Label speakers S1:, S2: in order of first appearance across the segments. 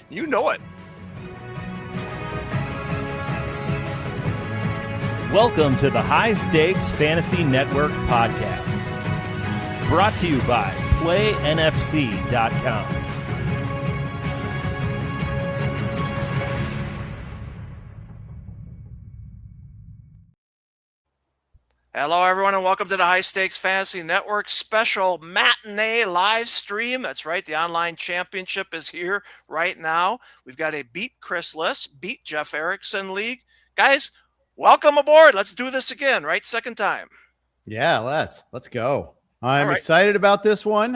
S1: You know it.
S2: Welcome to the High Stakes Fantasy Network podcast. Brought to you by PlayNFC.com.
S1: Hello, everyone, and welcome to the High Stakes Fantasy Network special matinee live stream. That's right. The Online Championship is here right now. We've got a Beat Chris Liss, Beat Jeff Erickson League. Guys, welcome aboard. Let's do this again, right? Second time.
S3: Yeah, let's go. I'm excited about this one.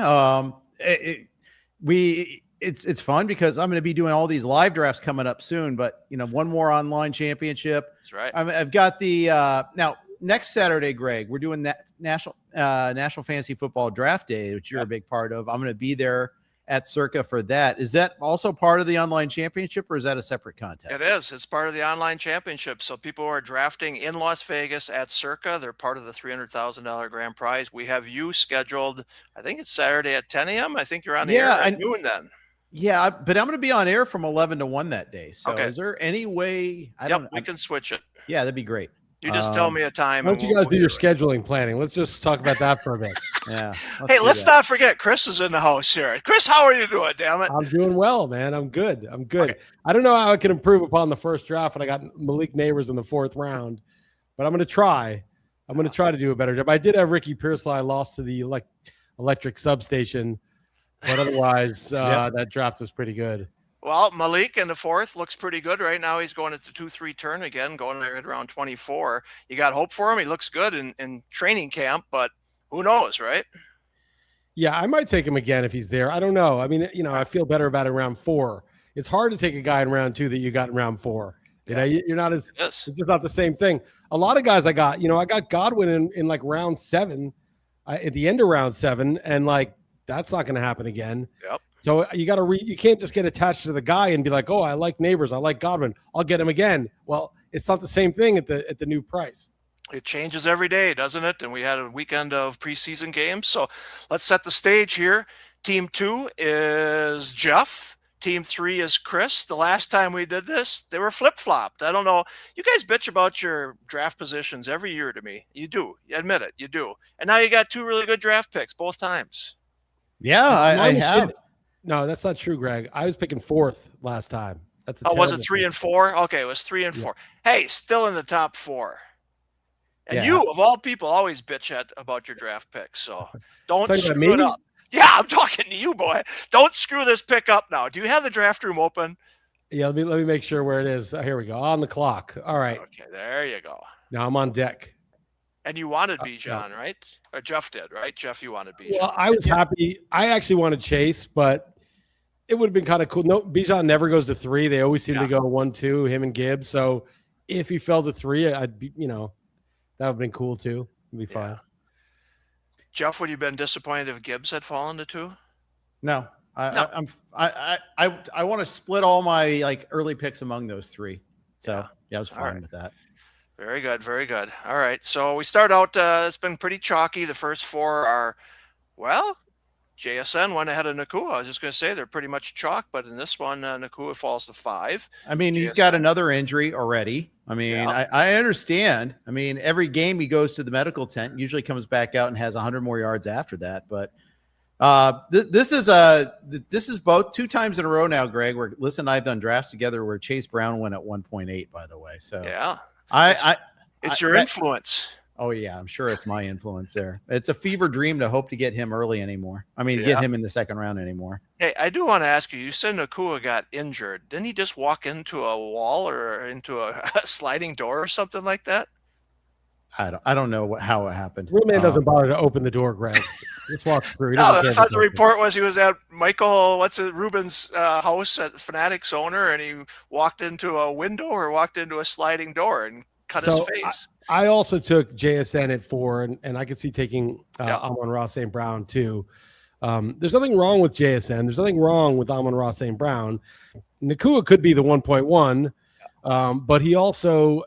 S3: It's fun because I'm going to be doing all these live drafts coming up soon, but one more Online Championship.
S1: That's right.
S3: I've got the now next Saturday, Greg, we're doing that National Fantasy Football Draft Day, which you're a big part of. I'm going to be there at Circa for that. Is that also part of the Online Championship, or is that a separate contest?
S1: It is. It's part of the Online Championship. So people who are drafting in Las Vegas at Circa, they're part of the $300,000 grand prize. We have you scheduled, I think it's Saturday at 10 a.m. I think you're on the air at noon then.
S3: Yeah, but I'm going to be on air from 11 to 1 that day. So
S1: okay.
S3: Is there any way?
S1: We can switch it.
S3: Yeah, that'd be great.
S1: You just tell me a time.
S4: Why don't you guys do your scheduling planning? Let's just talk about that for a bit.
S3: Yeah.
S1: Let's not forget Chris is in the house here. Chris, how are you doing? Damn it.
S4: I'm doing well, man. I'm good.
S1: Okay.
S4: I don't know how I can improve upon the first draft when I got Malik Neighbors in the 4th round, but I'm going to try. I'm going to try to do a better job. I did have Ricky Pearsall. I lost to the electric substation, but otherwise that draft was pretty good.
S1: Well, Malik in the 4th looks pretty good right now. He's going at the 2-3 turn again, going right around 24. You got hope for him. He looks good in training camp, but who knows, right?
S4: Yeah, I might take him again if he's there. I don't know. I mean, I feel better about it in round 4. It's hard to take a guy in round 2 that you got in round 4. You're not as it's just not the same thing. A lot of guys I got Godwin in like round 7, at the end of round 7, and that's not going to happen again.
S1: Yep.
S4: So you can't just get attached to the guy and be like, oh, I like Neighbors, I like Godwin, I'll get him again. Well, it's not the same thing at the new price.
S1: It changes every day, doesn't it? And we had a weekend of preseason games. So let's set the stage here. Team 2 is Jeff. Team 3 is Chris. The last time we did this, they were flip-flopped. I don't know. You guys bitch about your draft positions every year to me. You do. You admit it. You do. And now you got 2 really good draft picks both times.
S3: Yeah, I have.
S4: No, that's not true, Greg. I was picking 4th last time.
S1: Was it 3 and 4? Okay, it was 3 and 4. Hey, still in the top 4. And you, of all people, always bitch about your draft picks. So don't screw it up. Yeah, I'm talking to you, boy. Don't screw this pick up now. Do you have the draft room open?
S4: Yeah, let me make sure where it is. Here we go. On the clock. All right.
S1: Okay, there you go.
S4: Now I'm on deck.
S1: And you wanted Bijan, right? Or Jeff did, right? Jeff, you wanted Bijan.
S4: Well, I was happy. I actually wanted Chase, but it would have been kind of cool. No, Bijan never goes to 3. They always seem to go 1-2, him and Gibbs. So if he fell to 3, I'd be, that would have been cool too. It'd be fine.
S1: Jeff, would you have been disappointed if Gibbs had fallen to 2?
S3: No. I want to split all my early picks among those 3. So I was fine with that.
S1: Very good. Very good. All right. So we start out, it's been pretty chalky. The first 4 are, JSN went ahead of Nakua. I was just going to say they're pretty much chalk, but in this one, Nakua falls to 5.
S3: I mean, he's got another injury already. I mean, I understand. I mean, every game he goes to the medical tent, usually comes back out and has 100 more yards after that. But this is both 2 times in a row now, Greg, where Liss and I have done drafts together where Chase Brown went at 1.8, by the way. So
S1: it's your influence.
S3: Oh yeah, I'm sure it's my influence there. It's a fever dream to hope to get him early anymore. I mean, get him in the 2nd round anymore.
S1: Hey, I do want to ask you. You said Nakua got injured. Didn't he just walk into a wall or into a sliding door or something like that?
S3: I don't know how it happened.
S4: Real man doesn't bother to open the door, Greg. Just walks through.
S1: No, I thought the report was he was at Ruben's house at the Fanatics owner, and he walked into a window or walked into a sliding door and cut his face.
S4: I also took JSN at 4, and I could see taking Amon-Ra St. Brown too. There's nothing wrong with JSN. There's nothing wrong with Amon-Ra St. Brown. Nakua could be the 1.1, but he also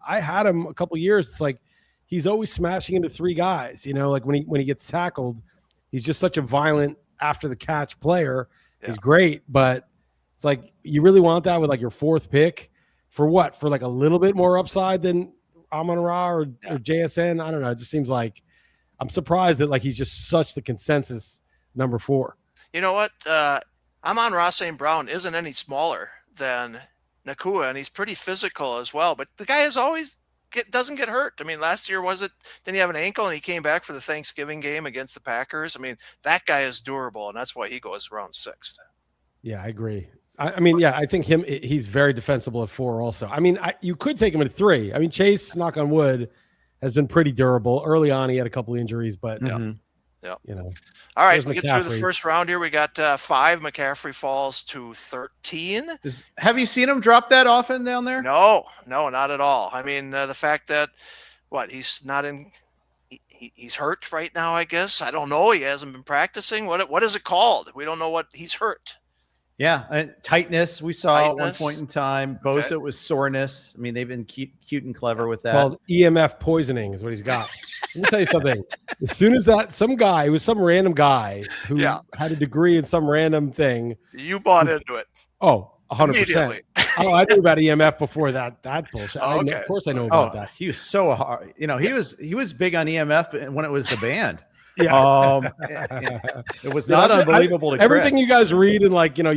S4: I had him a couple years. It's like he's always smashing into 3 guys. Like when he gets tackled, he's just such a violent after the catch player. He's great, but It's like, you really want that with like your 4th pick for what? For like a little bit more upside than Amon-Ra or JSN? I don't know. It just seems like, I'm surprised that like he's just such the consensus number 4.
S1: You know what? Amon-Ra St. Brown isn't any smaller than Nakua, and he's pretty physical as well. But the guy is always doesn't get hurt. I mean, last year didn't he have an ankle and he came back for the Thanksgiving game against the Packers? I mean, that guy is durable, and that's why he goes around 6th.
S4: Yeah, I agree. I mean, yeah, I think he's very defensible at 4 also. I mean, you could take him at 3. I mean, Chase, knock on wood, has been pretty durable. Early on, he had a couple injuries, but you know.
S1: All right, we get through the first round here. We got 5. McCaffrey falls to 13.
S3: Have you seen him drop that often down there?
S1: No, not at all. I mean, the fact that he's not in. He's hurt right now, I guess. I don't know. He hasn't been practicing. What is it called? We don't know what he's hurt.
S3: Yeah, tightness. We saw at one point in time. Bosa was soreness. I mean, they've been cute and clever with that.
S4: Well, EMF poisoning is what he's got. Let me tell you something. As soon as it was some random guy who had a degree in some random thing.
S1: You bought into it.
S4: Oh, 100%. Oh, I knew about EMF before that bullshit.
S1: Oh, okay.
S4: Of course I know about that.
S3: He was so hard. You know, he was big on EMF when it was the band.
S4: Yeah.
S3: It was not unbelievable to
S4: everything
S3: Chris.
S4: you guys read in like, your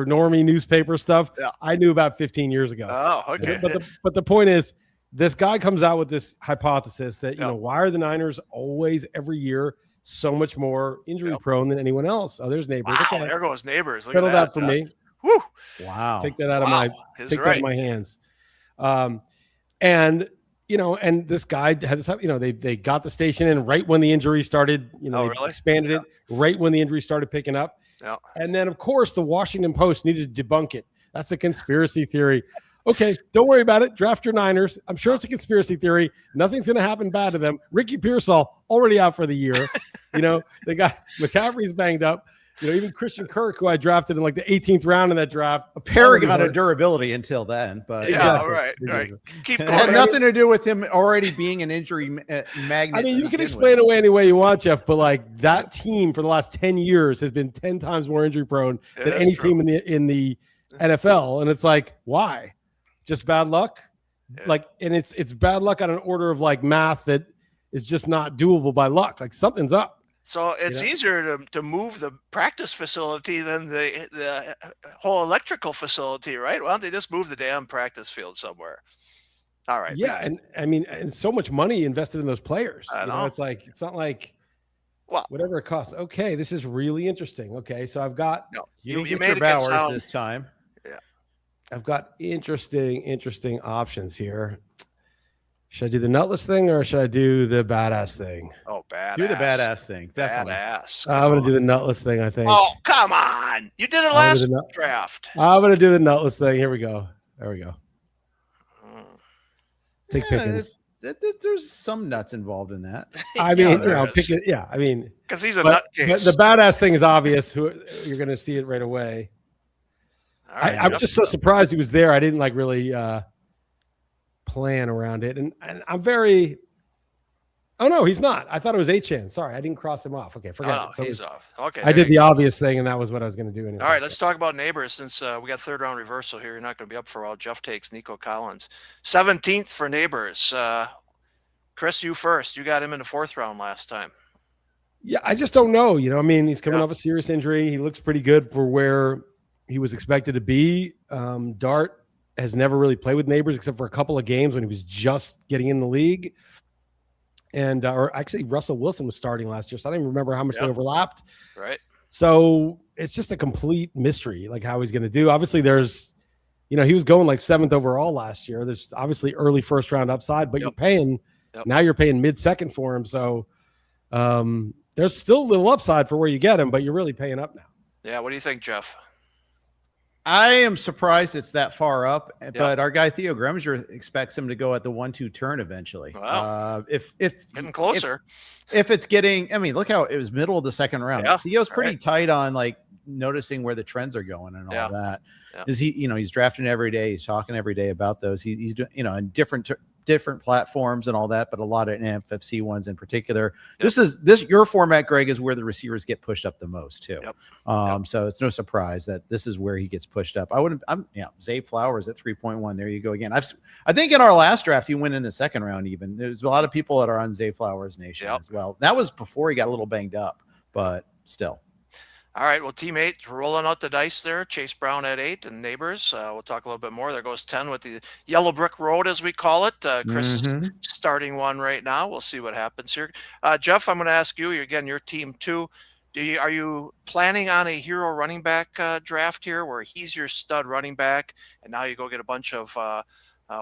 S4: normie newspaper stuff. Yeah. I knew about 15 years ago.
S1: Oh, okay.
S4: But the point is, this guy comes out with this hypothesis that, why are the Niners always every year so much more injury prone than anyone else? Oh, there's Neighbors.
S1: Wow,
S4: okay.
S1: there goes Neighbors. Look
S4: Settle
S1: at that
S4: for me.
S1: Woo.
S3: Wow.
S4: Take that out of my that out of my hands. And this guy had this, they got the station in right when the injury started, they expanded it right when the injury started picking up.
S1: Yeah.
S4: And then, of course, the Washington Post needed to debunk it. That's a conspiracy theory. Okay, don't worry about it. Draft your Niners. I'm sure it's a conspiracy theory. Nothing's going to happen bad to them. Ricky Pearsall already out for the year. They got McCaffrey's banged up. Even Christian Kirk, who I drafted in like the 18th round in that draft.
S3: A paragon of durability until then. But
S1: right. Keep going.
S3: It had nothing to do with him already being an injury magnet.
S4: I mean, you can explain it away any way you want, Jeff, but like that team for the last 10 years has been 10 times more injury prone than any team in the NFL. And it's like, why? Just bad luck? Like, and it's bad luck on an order of like math that is just not doable by luck. Like something's up.
S1: So it's easier to move the practice facility than the whole electrical facility, right? Why don't they just move the damn practice field somewhere? All right.
S4: Yeah, and I mean, and so much money invested in those players.
S1: I know.
S4: It's not like whatever it costs. Okay, this is really interesting. Okay, so I've got
S3: you made your Bowers this time.
S1: Yeah,
S4: I've got interesting options here. Should I do the nutless thing or should I do the badass thing?
S1: Oh, badass.
S3: Do the badass thing. Definitely.
S1: Badass.
S4: I'm going to do the nutless thing, I think.
S1: Oh, come on. You did it last draft.
S4: I'm going to do the nutless thing. Here we go. There we go. Take Pickens.
S3: There's some nuts involved in that.
S4: I mean, Pickens. Yeah, I mean.
S1: Because he's a nutcase.
S4: But the badass thing is obvious. You're going to see it right away. All right, I'm just so surprised he was there. I didn't like really plan around it, and I'm very. Oh no, he's not. I thought it was Achan. Sorry, I didn't cross him off. Okay, forget it. So
S1: he's off. Okay,
S4: I did the obvious thing, and that was what I was going to do anyway.
S1: All right, let's talk about Neighbors since we got third round reversal here. You're not going to be up for a while. Jeff takes Nico Collins, 17th for Neighbors. Chris, you first. You got him in the 4th round last time.
S4: Yeah, I just don't know. I mean, he's coming off a serious injury. He looks pretty good for where he was expected to be. Dart has never really played with Neighbors except for a couple of games when he was just getting in the league. And or actually Russell Wilson was starting last year, so I don't even remember how much they overlapped.
S1: Right.
S4: So it's just a complete mystery, like how he's going to do. Obviously, there's, he was going like 7th overall last year. There's obviously early 1st round upside, but you're paying now. You're paying mid-2nd for him, so there's still a little upside for where you get him, but you're really paying up now.
S1: Yeah. What do you think, Jeff?
S3: I am surprised it's that far up, but our guy Theo Gremscher expects him to go at the 1-2 turn eventually.
S1: Wow.
S3: If
S1: getting closer,
S3: if it's getting, I mean, look how it was middle of the 2nd round.
S1: Yeah.
S3: Theo's pretty tight on like noticing where the trends are going and all that. Is he, he's drafting every day. He's talking every day about those. He's doing, in different different platforms and all that, but a lot of NFFC ones in particular. Yep. Your format, Greg, is where the receivers get pushed up the most too. Yep. So it's no surprise that this is where he gets pushed up. Zay Flowers at 3.1. There you go again. I think in our last draft, he went in the second round even. There's a lot of people that are on Zay Flowers Nation as well. That was before he got a little banged up, but still.
S1: All right, well, team 8 rolling out the dice there. Chase Brown at 8 and Neighbors. We'll talk a little bit more. There goes 10 with the Yellow Brick Road, as we call it. Chris is starting one right now. We'll see what happens here. Jeff, I'm going to ask you, again, your team 2. Are you planning on a hero running back draft here where he's your stud running back, and now you go get a bunch of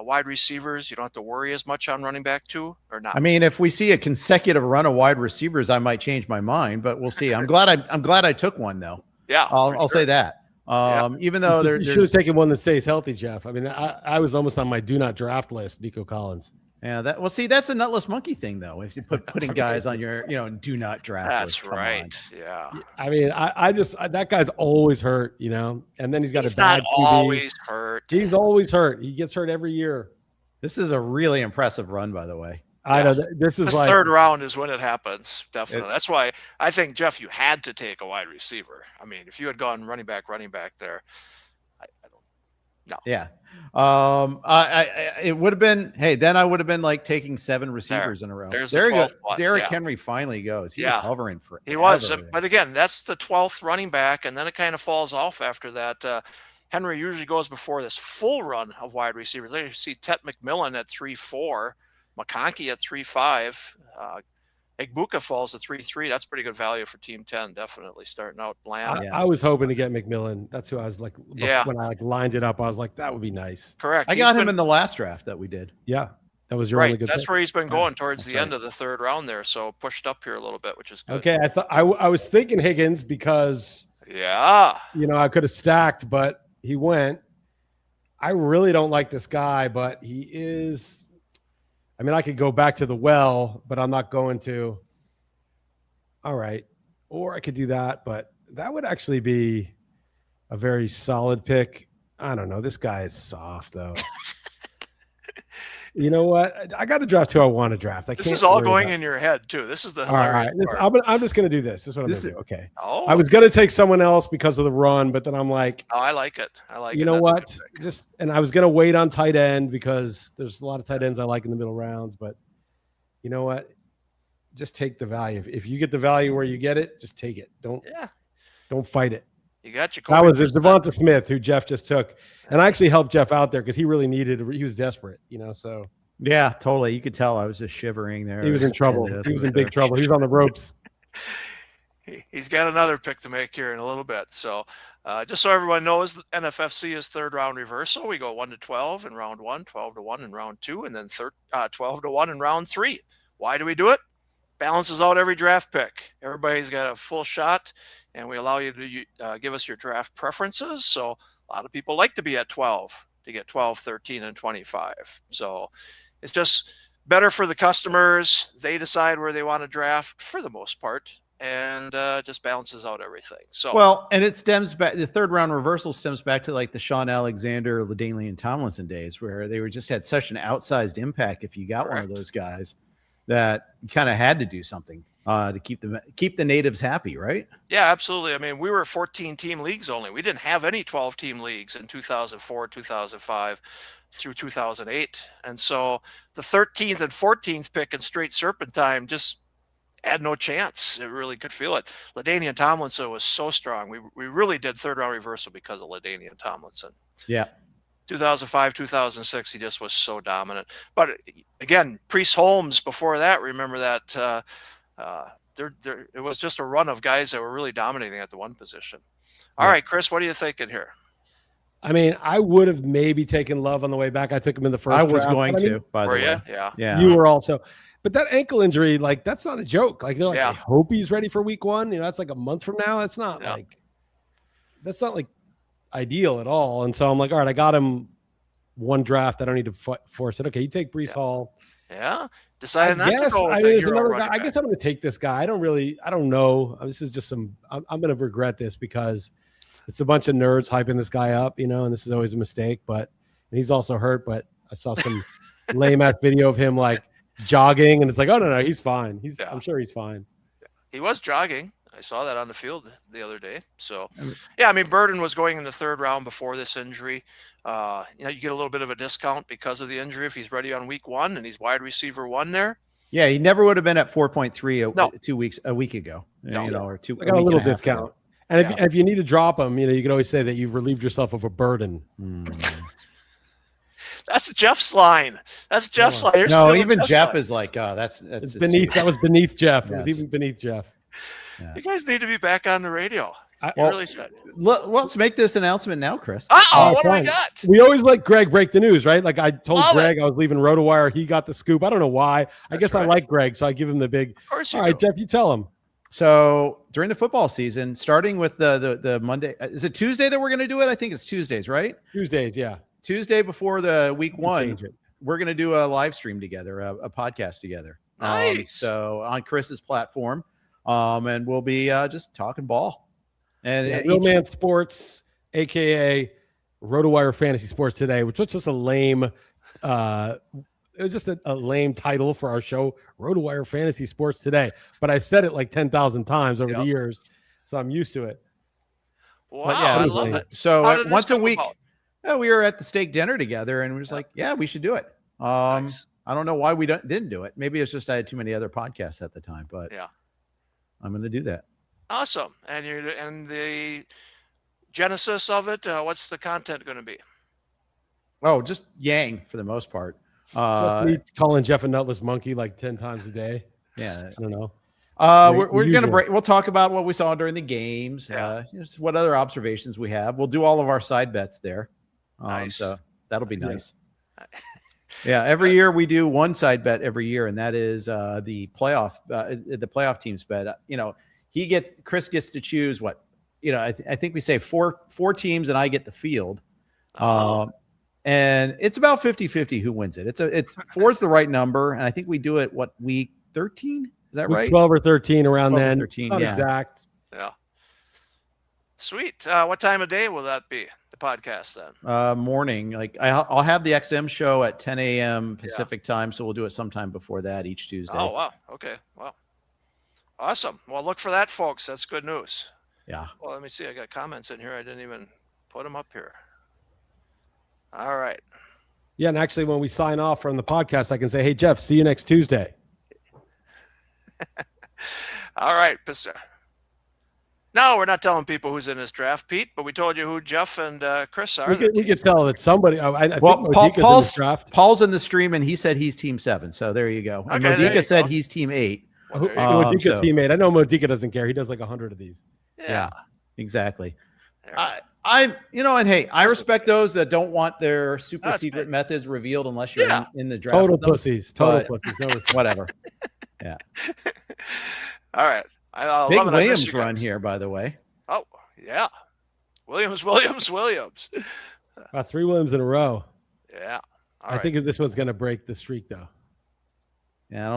S1: wide receivers? You don't have to worry as much on running back 2 or not?
S3: I mean, if we see a consecutive run of wide receivers, I might change my mind, but we'll see. I'm glad I took one though.
S1: Yeah,
S3: I'll say that. Even though
S4: you should have taken one that stays healthy, Jeff. I mean, I was almost on my do not draft list, Nico Collins.
S3: Yeah, that's a nutless monkey thing though. If you putting guys on your, do not draft.
S1: That's right. Yeah.
S4: I mean, I just that guy's always hurt, and then he's
S1: a bad QB. Always hurt.
S4: He's always hurt. He gets hurt every year.
S3: This is a really impressive run, by the way.
S4: I know this is like
S1: third round is when it happens. Definitely. That's why I think, Jeff, you had to take a wide receiver. I mean, if you had gone running back there, I don't. No.
S3: Yeah. It would have been, then I would have been like taking 7 receivers in a row.
S1: There
S3: you go. Derrick Henry finally goes. He was hovering for.
S1: He was, but again, that's the 12th running back, and then it kind of falls off after that. Henry usually goes before this full run of wide receivers. There you see Tet McMillan at 3.4, McConkey at 3.5, Egbuka falls at 3.3. That's pretty good value for Team 10. Definitely starting out bland.
S4: I was hoping to get McMillan. That's who I was like. When I lined it up, I was like, that would be nice.
S1: Correct.
S3: I got him in the last draft that we did.
S4: Yeah, that was your
S1: right.
S4: only good
S1: That's
S4: pick.
S1: where he's been going towards the end of the third round there. So pushed up here a little bit, which is good.
S4: Okay, I was thinking Higgins because I could have stacked, but he went. I really don't like this guy, but he is. I mean, I could go back to the well, but I'm not going to. All right. Or I could do that, but that would actually be a very solid pick. I don't know. This guy is soft, though. You know what? I got to draft who I want to draft.
S1: This is all going in your head, too. This is the hilarious
S4: part. I'm just going to do this. This is what I'm going to do. Okay.
S1: Oh.
S4: I was going to take someone else because of the run, but then I'm like,
S1: oh, I like it.
S4: You know what? And I was going to wait on tight end because there's a lot of tight ends I like in the middle rounds, but you know what? Just take the value. If you get the value where you get it, just take it. Don't fight it.
S1: You got your.
S4: That was Devonta Smith, who Jeff just took, and I actually helped Jeff out there because he really needed. He was desperate, So
S3: yeah, totally. You could tell I was just shivering there.
S4: He was in trouble. He was in big trouble. He was on the ropes.
S1: He's got another pick to make here in a little bit. So, just so everyone knows, the NFFC is third round reversal. We go 1 to 12 in round 1, 12 to 1 in round 2, and then 12 to 1 in round 3. Why do we do it? Balances out every draft pick. Everybody's got a full shot, and we allow you to give us your draft preferences. So a lot of people like to be at 12 to get 12, 13, and 25. So it's just better for the customers. They decide where they want to draft for the most part, and just balances out everything. So
S3: and it stems back. The third round reversal stems back to like the Sean Alexander, LaDainian Tomlinson days, where they just had such an outsized impact. If you got one of those guys, that you kind of had to do something to keep the natives happy, right?
S1: Yeah, absolutely. I mean, we were 14-team leagues only. We didn't have any 12-team leagues in 2004, 2005 through 2008. And so the 13th and 14th pick in straight serpentine just had no chance. It really could feel it. LaDainian Tomlinson was so strong. We really did third round reversal because of LaDainian Tomlinson.
S3: Yeah.
S1: 2005, 2006, he just was so dominant. But again, Priest Holmes before that, remember that it was just a run of guys that were really dominating at the one position. All right, Chris, what are you thinking here?
S4: I mean, I would have maybe taken Love on the way back. I took him in the first.
S3: I was going to, by the way.
S1: Yeah.
S4: You were also. But that ankle injury, like, that's not a joke. Like, they're like, I hope he's ready for week 1. That's like a month from now. That's not like ideal at all. And so I'm like, all right, I got him one draft. I don't need to force it. Okay, you take Breece Hall.
S1: Yeah. Decided not to go.
S4: I mean, another guy. I guess I'm going to take this guy. I don't know. This is just I'm going to regret this because it's a bunch of nerds hyping this guy up, and this is always a mistake, but he's also hurt, but I saw some lame ass video of him like jogging, and it's like, oh no, he's fine.
S1: Yeah.
S4: I'm sure he's fine.
S1: He was jogging. I saw that on the field the other day. So, yeah, I mean, Burden was going in the third round before this injury. You get a little bit of a discount because of the injury if he's ready on week 1 and he's wide receiver 1 there.
S3: Yeah, he never would have been at 4.3
S1: No.
S3: a week ago.
S1: No.
S3: Or two.
S4: I got a little
S3: and half
S4: discount.
S3: ago.
S4: And if you need to drop him, you can always say that you've relieved yourself of a burden.
S1: That's Jeff's line. That's Jeff's line.
S3: No, even Jeff is like, that's
S4: beneath. That was beneath Jeff.
S3: Yes.
S4: It was even beneath Jeff.
S3: Yeah.
S1: You guys need to be back on the radio. Really should.
S3: Let's make this announcement now, Chris.
S1: What do we got?
S4: We always let Greg break the news, right? Like I told
S1: Love
S4: Greg I was leaving RotoWire. He got the scoop. I don't know why. I guess
S1: right.
S4: I like Greg, so I give him the big.
S1: Of course you
S4: All right,
S1: do.
S4: Jeff, you tell him.
S3: So during the football season, starting with the Monday, is it Tuesday that we're going to do it? I think it's Tuesdays, right?
S4: Tuesdays, yeah.
S3: Tuesday before the week 1,
S4: Change it.
S3: we're going to do a live stream together, a podcast together.
S1: Nice.
S3: So on Chris's platform, and we'll be just talking ball. And
S4: Real Man Sports, aka RotoWire Fantasy Sports Today, which was just a lame. It was just a lame title for our show, RotoWire Fantasy Sports Today. But I said it like 10,000 times over the years, so I'm used to it.
S1: Wow,
S3: But yeah,
S1: I love it.
S3: So
S1: How did this
S3: once a
S1: come
S3: week,
S1: about?
S3: we were at the steak dinner together, and we was like, yeah, we should do it.
S1: Nice.
S3: I don't know why we didn't do it. Maybe it's just I had too many other podcasts at the time, but
S1: Yeah.
S3: I'm going to do that.
S1: Awesome. And the genesis of it, what's the content going to be?
S3: Oh, just Yang for the most part.
S4: Just me calling Jeff a nutless monkey like 10 times a day.
S3: Yeah.
S4: I don't know.
S3: We're going to break. We'll talk about what we saw during the games.
S1: Yeah.
S3: Just what other observations we have. We'll do all of our side bets there.
S1: Nice.
S3: So that'll be nice. Yeah. Every year we do one side bet every year, and that is the playoff teams bet. Chris gets to choose what, I think we say four teams and I get the field. And it's about 50-50 who wins it. It's 4 is the right number. And I think we do it week 13? Is that right?
S4: 12 or 13 around
S3: 12 or
S4: then.
S3: 13,
S4: It's not
S3: yeah.
S4: exact.
S1: Yeah. Sweet. What time of day will that be? The podcast then?
S3: Morning. Like I'll have the XM show at 10 a.m. Pacific time. So we'll do it sometime before that each Tuesday.
S1: Oh, wow. Okay. Well, awesome. Well, look for that, folks. That's good news.
S3: Yeah.
S1: Well, let me see. I got comments in here. I didn't even put them up here. All right.
S4: Yeah, and actually, when we sign off from the podcast, I can say, "Hey, Jeff, see you next Tuesday."
S1: All right. No, we're not telling people who's in this draft, Pete, but we told you who Jeff and Chris are.
S4: We could tell that somebody. I think
S3: Well,
S4: Modica's in the draft.
S3: Paul's in the stream, and he said he's team 7. So there you go. And
S1: Okay, there you
S3: Modica said
S1: go.
S3: he's team 8.
S1: Well, there you go.
S4: Modica's
S3: so-
S4: teammate. I know Modica doesn't care. He does like 100 of these.
S1: Yeah.
S3: Exactly.
S1: There.
S3: And hey, I respect those that don't want their super
S1: That's
S3: secret
S1: fine.
S3: methods revealed unless you're
S1: Yeah.
S3: in the draft.
S4: Total
S3: with them.
S4: pussies. Total
S3: but-
S4: pussies. No respect.
S3: Whatever. Yeah.
S1: All right. I
S3: Big
S1: love it. I miss
S3: Williams
S1: you
S3: run
S1: guys.
S3: here, by the way.
S1: Oh, yeah. Williams.
S4: About 3 Williams in a row.
S1: Yeah. All
S4: I
S1: right.
S4: think this one's going to break the streak, though.
S3: Yeah, I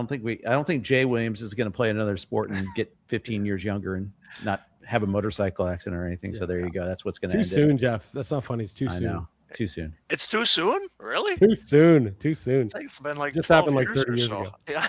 S3: don't think Jay Williams is going to play another sport and get 15 years younger and not have a motorcycle accident or anything. So there you go. That's what's going to
S4: Too
S3: end
S4: soon, Jeff. That's not funny. It's too
S3: I
S4: soon.
S3: know. Too soon.
S1: It's too soon? Really?
S4: Too soon. Too soon.
S1: I think it's been like
S4: Just
S1: 12
S4: happened like
S1: years
S4: 30
S1: or
S4: years
S1: so.
S4: ago.
S1: Yeah.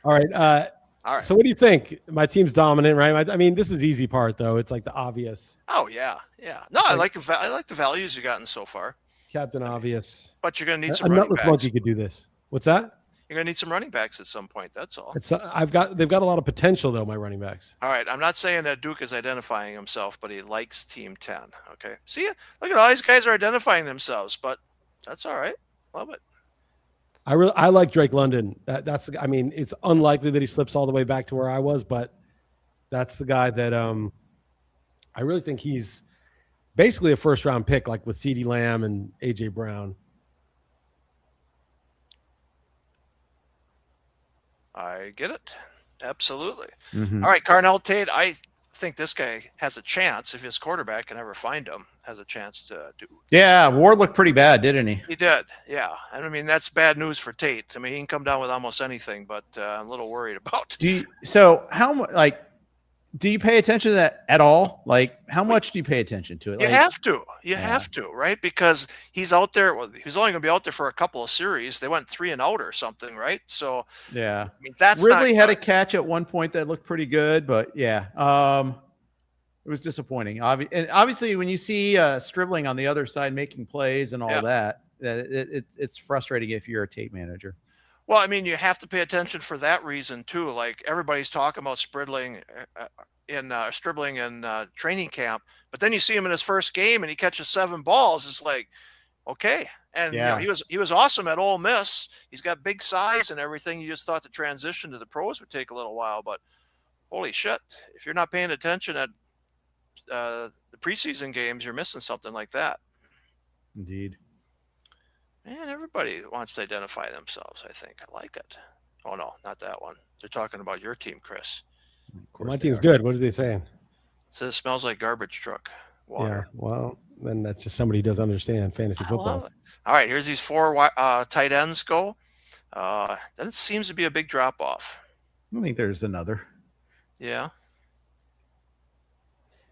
S4: All right.
S1: All right.
S4: So what do you think? My team's dominant, right? I mean, this is the easy part, though. It's like the obvious.
S1: Oh, yeah. Yeah. No, I like the values you've gotten so far,
S4: Captain Obvious.
S1: but you're going to need
S4: A
S1: some running
S4: nutless
S1: backs.
S4: monkey could do this. What's that?
S1: You're going to need some running backs at some point. That's all.
S4: They've got a lot of potential, though, my running backs.
S1: All right. I'm not saying that Duke is identifying himself, but he likes Team 10. Okay. See, look at all these guys are identifying themselves, but that's all right. Love it.
S4: I like Drake London. I mean, it's unlikely that he slips all the way back to where I was, but that's the guy that I really think he's basically a first round pick, like with CeeDee Lamb and AJ Brown.
S1: I get it. Absolutely.
S3: Mhm.
S1: All right. Carnell Tate, I think this guy has a chance if his quarterback can ever find him, has a chance to do.
S3: Yeah, Ward looked pretty bad, didn't he?
S1: He did. Yeah. And I mean, that's bad news for Tate. I mean, he can come down with almost anything, but I'm a little worried about.
S3: Do you pay attention to that at all? Like, how much do you pay attention to it?
S1: You
S3: Like,
S1: have to. You have to, right? Because he's out there. Well, he's only going to be out there for a couple of series. They went 3 and out or something, right? So,
S3: yeah.
S1: I mean, that's
S3: Ridley
S1: not
S3: had a
S1: good.
S3: catch at one point that looked pretty good, but yeah, it was disappointing. And obviously, when you see Stribling on the other side making plays and all that it's frustrating if you're a tape manager.
S1: Well, I mean, you have to pay attention for that reason too. Like everybody's talking about Stribling in training camp, but then you see him in his first game and he catches 7 balls. It's like, okay. And you know, he was awesome at Ole Miss. He's got big size and everything. You just thought the transition to the pros would take a little while, but holy shit, if you're not paying attention at the preseason games, you're missing something like that.
S3: Indeed.
S1: Man, everybody wants to identify themselves, I think. I like it. Oh, no, not that one. They're talking about your team, Chris.
S4: My team's good. What are they saying?
S1: It says it smells like garbage truck water.
S4: Yeah, well, then that's just somebody who doesn't understand fantasy football.
S1: All right, here's these 4 tight ends go. Then it seems to be a big drop-off.
S3: I think there's another.
S1: Yeah.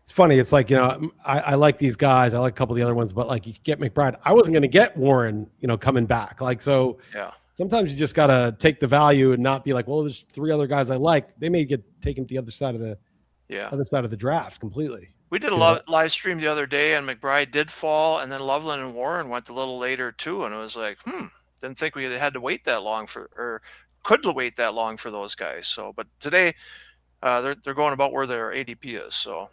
S4: It's funny. It's like, I like these guys. I like a couple of the other ones, but like you get McBride. I wasn't going to get Warren, coming back. Like, so sometimes you just got to take the value and not be like, well, there's 3 other guys I like. They may get taken to the other side of the draft completely.
S1: We did a live stream the other day, and McBride did fall, and then Loveland and Warren went a little later too, and it was like, didn't think we had to wait that long could wait that long for those guys. So, but today they're going about where their ADP is. So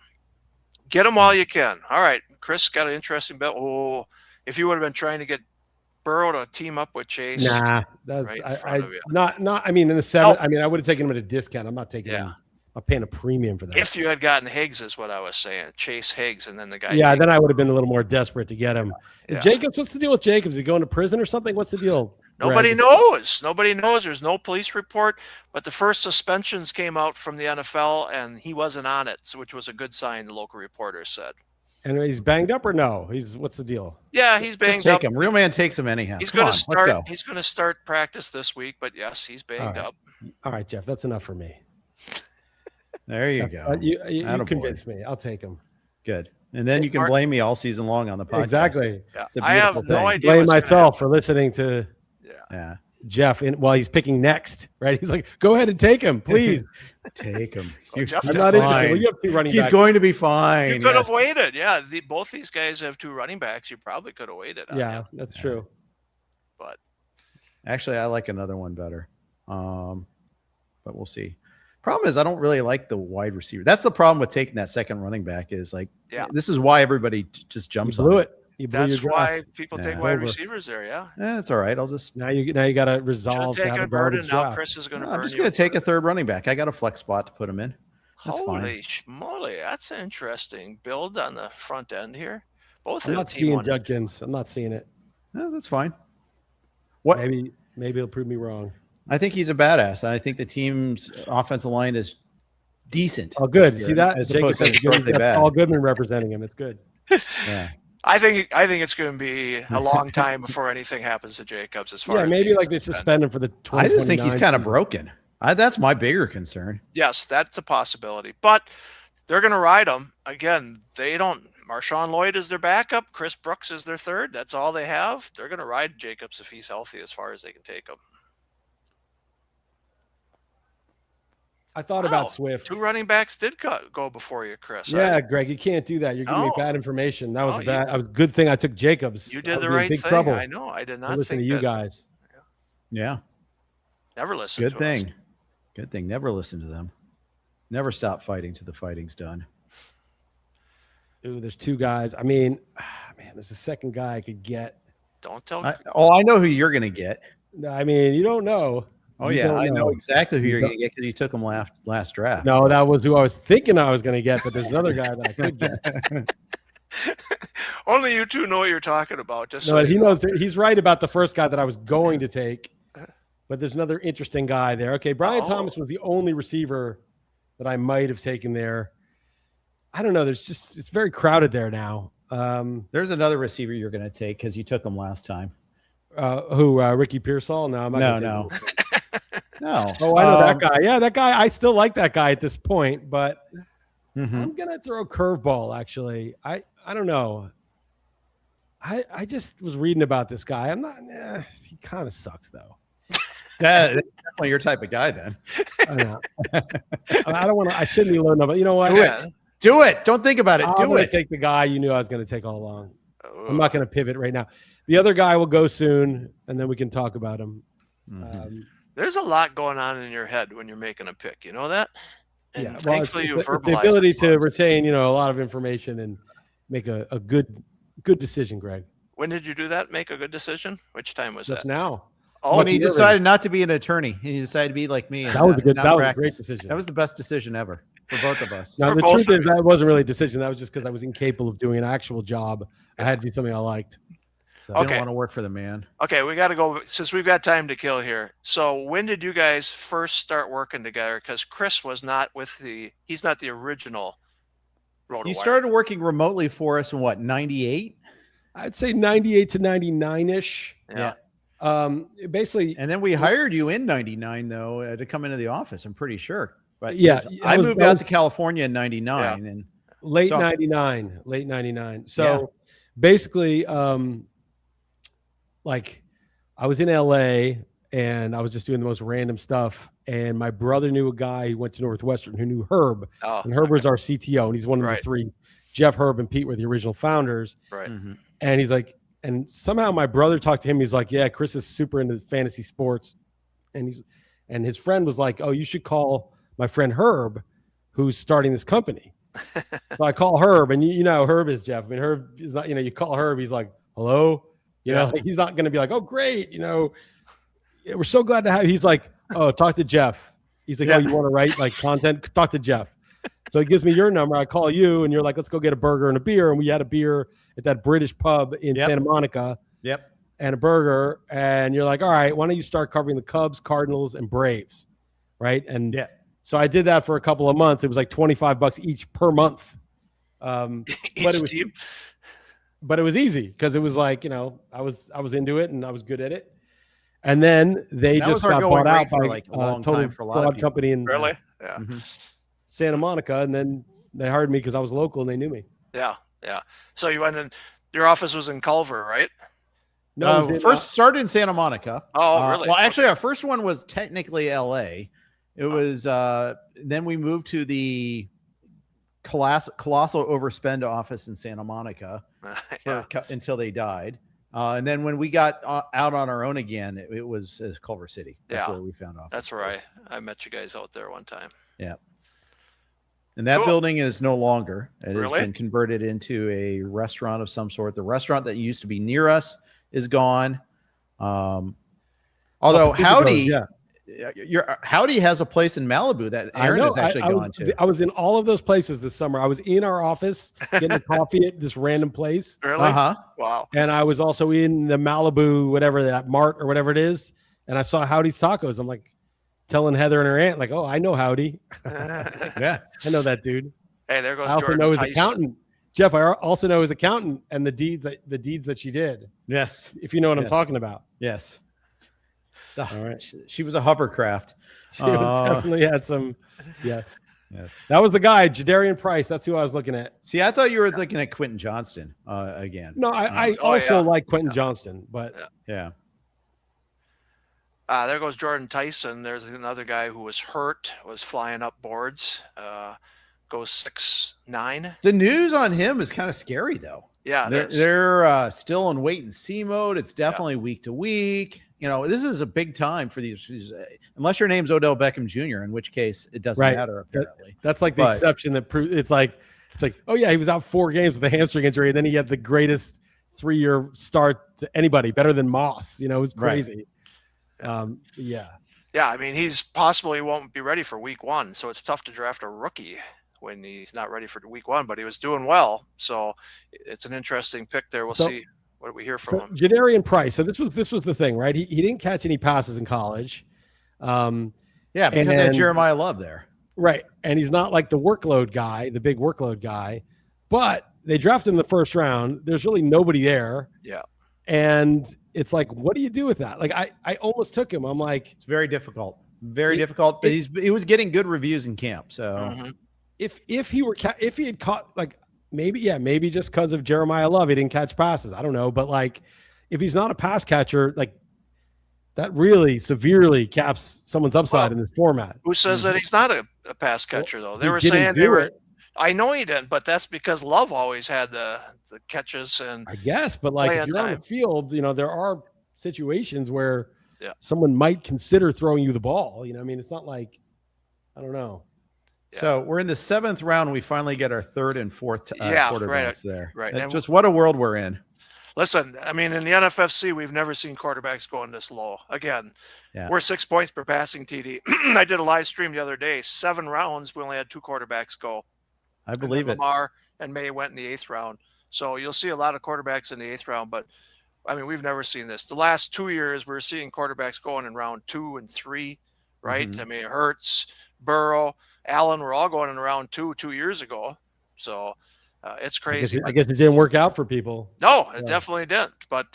S1: get them while you can. All right, Chris got an interesting bet. Oh, if you would have been trying to get Burrow to team up with Chase,
S4: nah, that's
S1: right
S4: not. I mean, in the 7th, I mean, I would have taken him at a discount. I'm not taking him. I'm paying a premium for that.
S1: If you had gotten Higgs, is what I was saying, Chase Higgs, and then the guy.
S4: Yeah, then I would have been a little more desperate to get him.
S1: Yeah.
S4: Jacobs, what's the deal with Jacobs? Is he going to prison or something? What's the deal?
S1: Nobody knows. Nobody knows. There's no police report, but the first suspensions came out from the NFL, and he wasn't on it, which was a good sign. The local reporters said.
S4: And he's banged up or no? What's the deal?
S1: Yeah, he's banged
S3: Just
S1: up.
S3: Take him. Real man takes him anyhow.
S1: He's going to start. He's going to start practice this week, but yes, he's banged up.
S4: All right, Jeff, that's enough for me.
S3: There you go.
S4: You convinced me. I'll take him.
S3: Good. And then you can blame me all season long on the podcast.
S4: Exactly.
S1: Yeah. I have no idea.
S4: Blame myself for listening to Jeff while he's picking next, right? He's like, go ahead and take him, please.
S3: Take him.
S1: I'm
S3: not
S4: interested. Well, you have 2 running backs.
S3: He's going to be fine.
S1: You could have waited. Yeah, both these guys have 2 running backs. You probably could have waited.
S4: Yeah, that's true.
S1: But
S3: actually, I like another one better. But we'll see. Problem is, I don't really like the wide receiver. That's the problem with taking that second running back. Is like, this is why everybody just jumps on it.
S1: That's why people take wide receivers there. Yeah,
S3: it's all right. I'll just
S4: now you got to resolve that burden.
S1: Now Chris is going to.
S3: I'm just going to take a 3rd running back. I got a flex spot to put him in. That's
S1: Holy moly, that's an interesting build on the front end here.
S4: I'm not seeing Judkins. I'm not seeing it.
S3: No, that's fine. What?
S4: Maybe it'll prove me wrong.
S3: I think he's a badass, and I think the team's offensive line is decent.
S4: Oh, good. See that?
S3: As opposed to
S4: Paul Goodman representing him. It's good.
S3: Yeah.
S1: I think it's going to be a long time before anything happens to Jacobs. As far as
S4: maybe like they suspend him for the 2029.
S3: I just think he's kind of broken. That's my bigger concern.
S1: Yes, that's a possibility, but they're going to ride him again. They don't. Marshawn Lloyd is their backup. Chris Brooks is their 3rd. That's all they have. They're going to ride Jacobs if he's healthy, as far as they can take him.
S4: I thought about Swift.
S1: 2 running backs did go before you, Chris.
S4: Yeah, Greg, you can't do that. You're giving me bad information. That was a good thing I took Jacobs.
S1: You did the right thing.
S4: Trouble.
S1: I know. I did not
S4: listen to you guys.
S3: Yeah.
S1: Never listen.
S3: Good thing. Good thing. Never listen to them. Never stop fighting till the fighting's done.
S4: Ooh, there's 2 guys. I mean, man, there's a 2nd guy I could get.
S1: Don't tell.
S3: I know who you're going to get.
S4: No, I mean, you don't know.
S3: I know exactly who you're going to get because you took him last draft.
S4: No, that was who I was thinking I was going to get, but there's another guy that I could get.
S1: Only you 2 know what you're talking about.
S4: He knows. He's right about the first guy that I was going to take, but there's another interesting guy there. Okay, Brian Thomas was the only receiver that I might have taken there. I don't know. It's very crowded there now.
S3: There's another receiver you're going to take because you took him last time.
S4: Who? Ricky Pearsall? No, I'm not.
S3: No. No.
S4: Oh, I know that guy. Yeah, that guy. I still like that guy at this point, but I'm gonna throw a curveball. Actually, I don't know. I just was reading about this guy. I'm not. He kind of sucks though.
S3: That's definitely your type of guy. Then
S4: I know. I don't want to. I shouldn't be learning about. You know what?
S3: Do it. Don't think about it. Do it.
S4: Take the guy you knew I was going to take all along. I'm not going to pivot right now. The other guy will go soon, and then we can talk about him.
S1: There's a lot going on in your head when you're making a pick. You know that? And thankfully you verbalize
S4: the ability to retain, a lot of information and make a good decision, Greg.
S1: When did you do that? Make a good decision? Which time was
S4: Just
S1: that?
S4: now.
S3: Oh, when he decided not to be an attorney, he decided to be like me.
S4: That was a great decision.
S3: That was the best decision ever for both of us.
S4: Now, the truth is that wasn't really a decision. That was just because I was incapable of doing an actual job. I had to do something I liked.
S3: So I didn't want to work for the man.
S1: Okay, we got to go since we've got time to kill here. So when did you guys first start working together? Because Chris was not he's not the original RotoWire.
S3: He started working remotely for us in what, 98?
S4: I'd say 98 to 99-ish.
S1: Yeah.
S4: Basically,
S3: and then we hired you in 99 though to come into the office. I'm pretty sure. But
S4: I
S3: moved out to California in 99 and
S4: late 99. So basically, like I was in LA and I was just doing the most random stuff. And my brother knew a guy who went to Northwestern who knew Herb. And Herb was our CTO, and he's one of the three. Jeff, Herb, and Pete were the original founders.
S1: Right.
S4: And he's like, and somehow my brother talked to him. He's like, yeah, Chris is super into fantasy sports. And his friend was like, oh, you should call my friend Herb, who's starting this company. So I call Herb, and you know how Herb is, Jeff. I mean, Herb is not, you call Herb, he's like, hello. Like, he's not going to be like, oh, great. We're so glad to have you. He's like, oh, talk to Jeff. He's like, oh, you want to write like content? Talk to Jeff. So he gives me your number. I call you, and you're like, let's go get a burger and a beer. And we had a beer at that British pub in Santa Monica.
S3: Yep.
S4: And a burger. And you're like, all right, why don't you start covering the Cubs, Cardinals, and Braves? Right. And so I did that for a couple of months. It was like $25 each per month. But it was easy because it was like, I was into it and I was good at it. And then they just got bought out by like a long time for a lot of people. Company in Santa Monica, and then they hired me because I was local and they knew me.
S1: Yeah. So you went in. Your office was in Culver, right?
S3: No, first started in Santa Monica.
S1: Oh, really?
S3: Well, actually, our first one was technically L.A. It was. Then we moved to the colossal overspend office in Santa Monica until they died. And then when we got out on our own again, it was Culver City. That's where we found office.
S1: That's where I met you guys out there one time.
S3: Yeah. And that building is no longer. It has been converted into a restaurant of some sort. The restaurant that used to be near us is gone. Although Howdy, Howdy has a place in Malibu that Aaron has actually gone to.
S4: I was in all of those places this summer. I was in our office getting a coffee at this random place.
S1: Really? Wow.
S4: And I was also in the Malibu, whatever that mart or whatever it is. And I saw Howdy's Tacos. I'm like, telling Heather and her aunt, like, oh, I know Howdy. I know that dude.
S1: Hey, there goes
S4: I also
S1: Jordan
S4: know his
S1: Tyson.
S4: Accountant. Jeff, I also know his accountant and the deeds that she did.
S3: Yes.
S4: If you know what I'm talking about.
S3: Yes.
S4: All right.
S3: She was a hovercraft.
S4: She definitely had some. Yes. That was the guy, Jadarian Price. That's who I was looking at.
S3: See, I thought you were looking at Quentin Johnston again.
S4: No, I also like Quentin Johnston, but
S3: yeah.
S1: There goes Jordan Tyson. There's another guy who was hurt, was flying up boards. Goes 6'9".
S3: The news on him is kind of scary, though.
S1: Yeah,
S3: they're still in wait and see mode. It's definitely week to week. This is a big time for these unless your name's Odell Beckham Jr., in which case it doesn't matter. Apparently,
S4: that's like the exception that proves it's like, oh yeah, he was out 4 games with a hamstring injury, and then he had the greatest 3-year start to anybody, better than Moss. It was crazy.
S1: Yeah, I mean, he won't be ready for week 1, so it's tough to draft a rookie when he's not ready for week 1, but he was doing well, so it's an interesting pick there. We'll see what we hear from him.
S4: Jadarian Price. So this was the thing, right? He didn't catch any passes in college.
S3: Because they had Jeremiah Love there.
S4: Right. And he's not like the workload guy, the big workload guy, but they drafted him in the first round. There's really nobody there.
S1: Yeah.
S3: And it's like, what do you do with that? Like, I almost took him. I'm like,
S4: it's very difficult. Very difficult. But he was getting good reviews in camp. So if he had caught, like, maybe just because of Jeremiah Love, he didn't catch passes. I don't know, but like, if he's not a pass catcher, like, that really severely caps someone's upside in this format.
S1: Who says that he's not a pass catcher, though? They
S4: He
S1: were
S4: didn't
S1: saying
S4: do
S1: they were.
S4: it.
S1: I know he didn't, but that's because Love always had the catches and
S4: I guess, but like, if
S1: playing
S4: you're on
S1: time.
S4: the field, there are situations where
S1: Yeah.
S4: someone might consider throwing you the ball. I mean, it's not like, I don't know.
S1: Yeah.
S3: So we're in the 7th round. We finally get our 3rd and 4th quarterbacks there.
S1: Right.
S3: That's
S1: And
S3: just what a world we're in.
S1: listen, I mean, in the NFFC, we've never seen quarterbacks going this low. Again, we're 6 points per passing TD. I did a live stream the other day. 7 rounds, we only had 2 quarterbacks go.
S3: I believe it.
S1: Lamar and May went in the 8th round. So you'll see a lot of quarterbacks in the 8th round, but I mean, we've never seen this. The last 2 years, we're seeing quarterbacks going in round 2 and 3, right?
S3: Mhm.
S1: I mean, Hurts, Burrow, Allen were all going in round 2 years ago. So it's crazy.
S4: I guess it didn't work out for people.
S1: No, it definitely didn't. But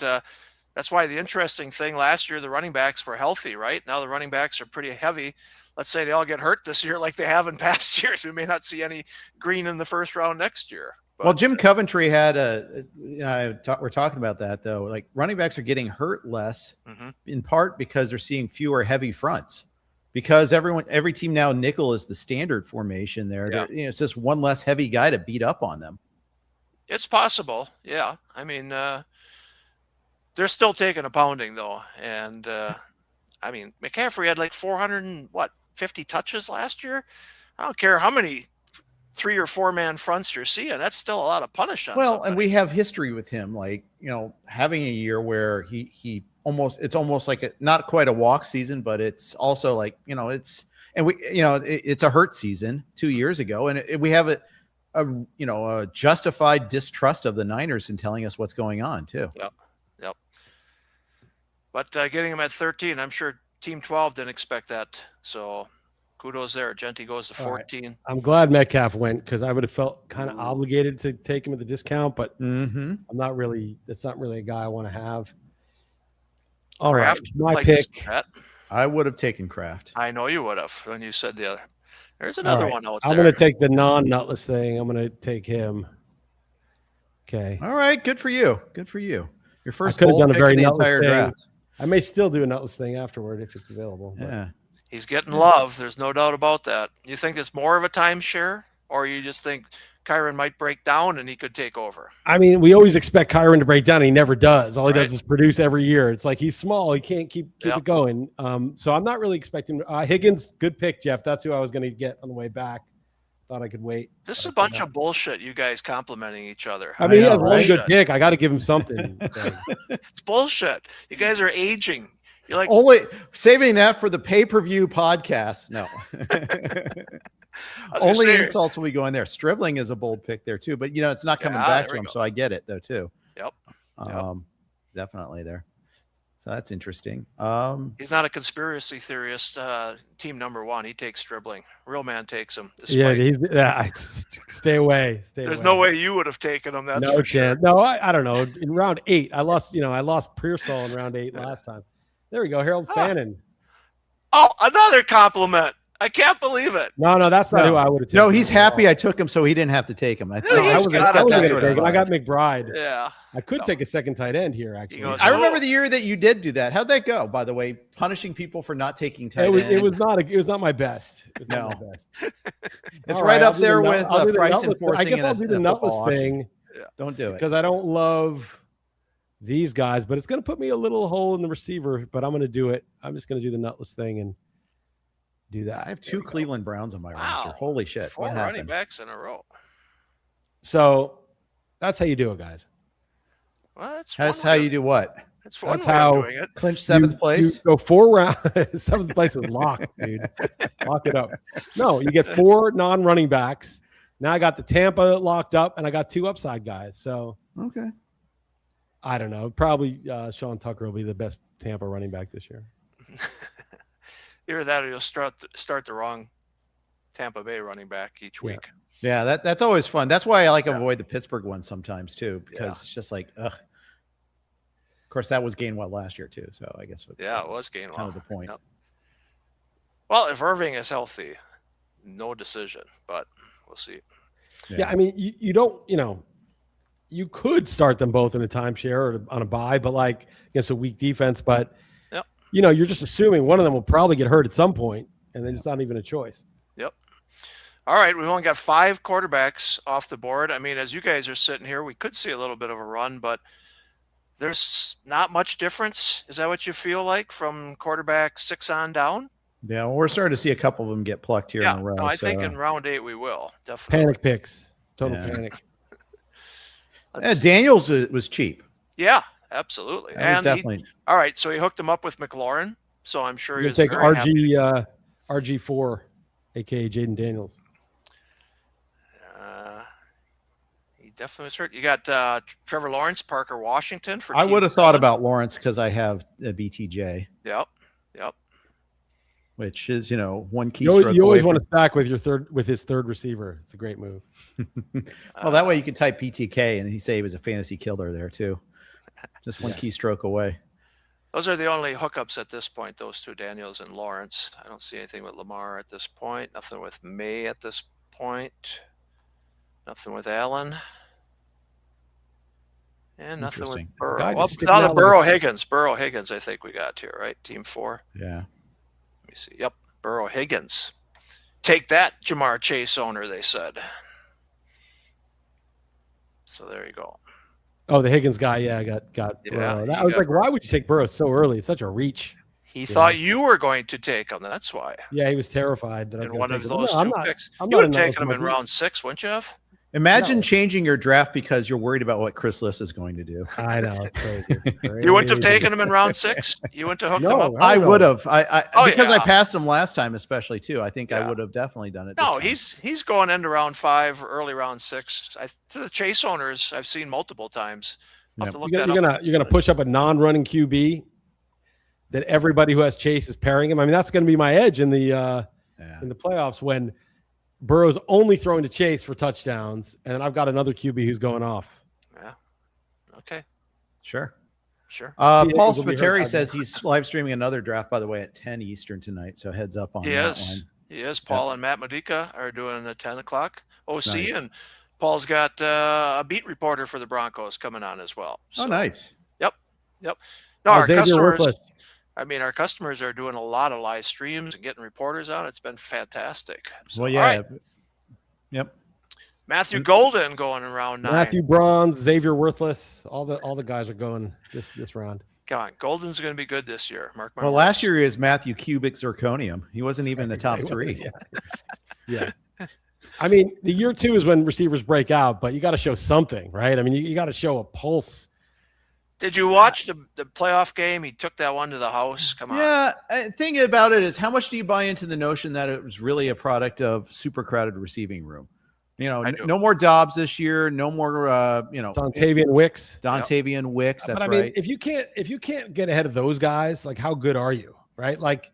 S1: that's why the interesting thing last year, the running backs were healthy, right? Now the running backs are pretty heavy. Let's say they all get hurt this year like they have in past years. We may not see any green in the 1st round next year. But,
S3: well, Jim Coventry had we're talking about that, though. Like, running backs are getting hurt less, in part because they're seeing fewer heavy fronts. Because every team now, nickel is the standard formation there.
S1: Yeah.
S3: It's just one less heavy guy to beat up on them.
S1: It's possible. Yeah. I mean, they're still taking a pounding, though. And, I mean, McCaffrey had like 450 touches last year. I don't care how many 3 or 4 man fronts you're seeing. That's still a lot of punish on somebody.
S3: And we have history with him, like, having a year where it's almost like not quite a walk season, but it's also like, it's a hurt season 2 years ago. And we have a justified distrust of the Niners in telling us what's going on too.
S1: Yep. But getting him at 13, I'm sure Team 12 didn't expect that. So kudos there. Genty goes to 14.
S4: Right. I'm glad Metcalf went, because I would have felt kind of obligated to take him at the discount, but I'm not really. That's not really a guy I want to have. All right, my pick.
S3: I would have taken Kraft.
S1: I know you would have when you said the other. There's another one out there.
S4: I'm going to take the non-nutless thing. I'm going to take him. Okay.
S3: All right. Good for you. Good for you. Your first
S4: could have done a very
S3: the
S4: nutless
S3: entire
S4: thing.
S3: draft.
S4: I may still do a nutless thing afterward if it's available.
S3: Yeah.
S1: He's getting love. There's no doubt about that. You think it's more of a timeshare, or you just think Kyron might break down and he could take over?
S4: I mean, we always expect Kyron to break down, and he never does. All he does is produce every year. It's like he's small. He can't keep it going. So I'm not really expecting Higgins. Good pick, Jeff. That's who I was going to get on the way back. Thought I could wait.
S1: This is a bunch of bullshit, you guys complimenting each other.
S4: I mean, he has one good pick. I got to give him something.
S1: It's bullshit. You guys are aging. You're like
S3: only saving that for the pay-per-view podcast. No. Only insults will be going there. Stribling is a bold pick there too, but it's not coming back to him, so I get it though too.
S1: Yep.
S3: Definitely there. So that's interesting.
S1: He's not a conspiracy theorist. Team number 1, he takes Stribling. Real man takes him.
S4: Stay away.
S1: There's no way you would have taken him. That's
S4: no
S1: for
S4: chance.
S1: sure.
S4: No, I don't know. In round 8, I lost Pearsall in round 8 last time. There we go. Harold Fannin.
S1: Oh, another compliment. I can't believe it.
S4: No, that's not who I would have taken.
S3: No, he's happy I took him so he didn't have to take him. I
S4: wasn't going to take him. I got McBride.
S1: Yeah.
S4: I could take a second tight end here, actually.
S3: I remember the year that you did do that. How'd that go, by the way? Punishing people for not taking tight ends.
S4: It was not my best. It was not my best.
S3: It's right up there with price enforcing.
S4: I guess I'll do the nutless thing.
S3: Yeah. Don't do it.
S4: Because I don't love these guys, but it's going to put me a little hole in the receiver, but I'm going to do it. I'm just going to do the nutless thing and do that.
S3: I have 2 Cleveland Browns on my roster. Holy shit.
S1: 4 running backs in a row.
S4: So that's how you do it, guys.
S1: Well,
S3: that's how you do what?
S1: That's how doing it.
S3: Clinch 7th place.
S4: You go 4 rounds. 7th place is locked, dude. Lock it up. No, you get 4 non-running backs. Now I got the Tampa locked up, and I got 2 upside guys. So
S3: okay.
S4: I don't know. Probably Sean Tucker will be the best Tampa running back this year.
S1: Either that or you'll start the wrong Tampa Bay running back each week.
S3: Yeah, that's always fun. That's why I like avoid the Pittsburgh one sometimes too, because it's just like, ugh. Of course, that was Gainwell last year too, so I guess
S1: it was Gainwell.
S3: Kind of the point.
S1: Yep. Well, if Irving is healthy, no decision, but We'll see.
S4: Yeah, I mean, you don't, you could start them both in a timeshare or on a bye, but like against a weak defense. But,
S1: Yep.
S4: You're just assuming one of them will probably get hurt at some point, and then it's not even a choice.
S1: Yep. All right. We've only got 5 quarterbacks off the board. I mean, as you guys are sitting here, we could see a little bit of a run, but there's not much difference. Is that what you feel like from quarterback 6 on down?
S3: Yeah, well, we're starting to see a couple of them get plucked here in a row.
S1: No, I think in round 8 we will. Definitely.
S4: Panic picks. Total panic.
S3: Daniels was cheap.
S1: Yeah, absolutely. And
S3: definitely.
S1: All right, so he hooked him up with McLaurin, so I'm sure he's
S4: take
S1: very happy.
S4: RG4, a.k.a. Jaden Daniels.
S1: He definitely was hurt. You got Trevor Lawrence, Parker Washington.
S3: I would have thought about Lawrence because I have a BTJ.
S1: Yep.
S3: Which is, one keystroke.
S4: You always want to stack with his third receiver. It's a great move.
S3: Well, that way you could type PTK and he say he was a fantasy killer there too. Just one keystroke away.
S1: Those are the only hookups at this point, those two, Daniels and Lawrence. I don't see anything with Lamar at this point. Nothing with May at this point. Nothing with Allen. And nothing with Burrow. Well, now the Burrow Higgins, I think we got here, right? Team 4.
S3: Yeah.
S1: Let me see. Yep. Burrow Higgins. Take that, Jamar Chase owner, they said. So there you go.
S4: Oh, the Higgins guy, got Burrow. I was like, why would you take Burrow so early? It's such a reach.
S1: He thought you were going to take him. That's why.
S4: Yeah, he was terrified that I was
S1: in one of
S4: him.
S1: those
S4: No,
S1: two picks. You would have taken him in round 6, wouldn't you have?
S3: Imagine changing your draft because you're worried about what Chris Liss is going to do.
S4: I know. Crazy.
S1: You wouldn't have taken him in round 6? You wouldn't have hooked him up?
S3: I would have. Because I passed him last time, especially too. I think I would have definitely done it.
S1: No, he's going into round 5 or early round 6. To the Chase owners, I've seen multiple times. I'll have to look that up.
S4: You're gonna push up a non-running QB that everybody who has Chase is pairing him. I mean, that's going to be my edge in the playoffs when Burrow's only throwing to Chase for touchdowns, and I've got another QB who's going off.
S1: Yeah. Okay.
S3: Sure.
S1: Paul
S3: Spateri says he's live streaming another draft, by the way, at 10 Eastern tonight. So heads up on that one.
S1: He is. Paul and Matt Medica are doing a 10 o'clock OC, and Paul's got a beat reporter for the Broncos coming on as well. So,
S3: nice.
S1: Yep. No, our customers are doing a lot of live streams and getting reporters on. It's been fantastic. So,
S3: well, yeah.
S1: All right.
S3: Yep.
S1: Matthew Golden going in round 9.
S4: Matthew Bronze, Xavier Worthless, all the guys are going this round.
S1: Come on, Golden's going to be good this year. Mark my
S3: words.
S1: words.
S3: Last year he was Matthew Cubic Zirconium. He wasn't even in the top 3.
S4: Yeah. I mean, the year 2 is when receivers break out, but you got to show something, right? I mean, you got to show a pulse.
S1: Did you watch the playoff game? He took that one to the house. Come on.
S3: Yeah. The thing about it is, how much do you buy into the notion that it was really a product of super crowded receiving room? No more Dobbs this year. No more,
S4: Dontavian Wicks.
S3: Dontavian Wicks. That's
S4: but I mean, if you can't get ahead of those guys, like how good are you, right? Like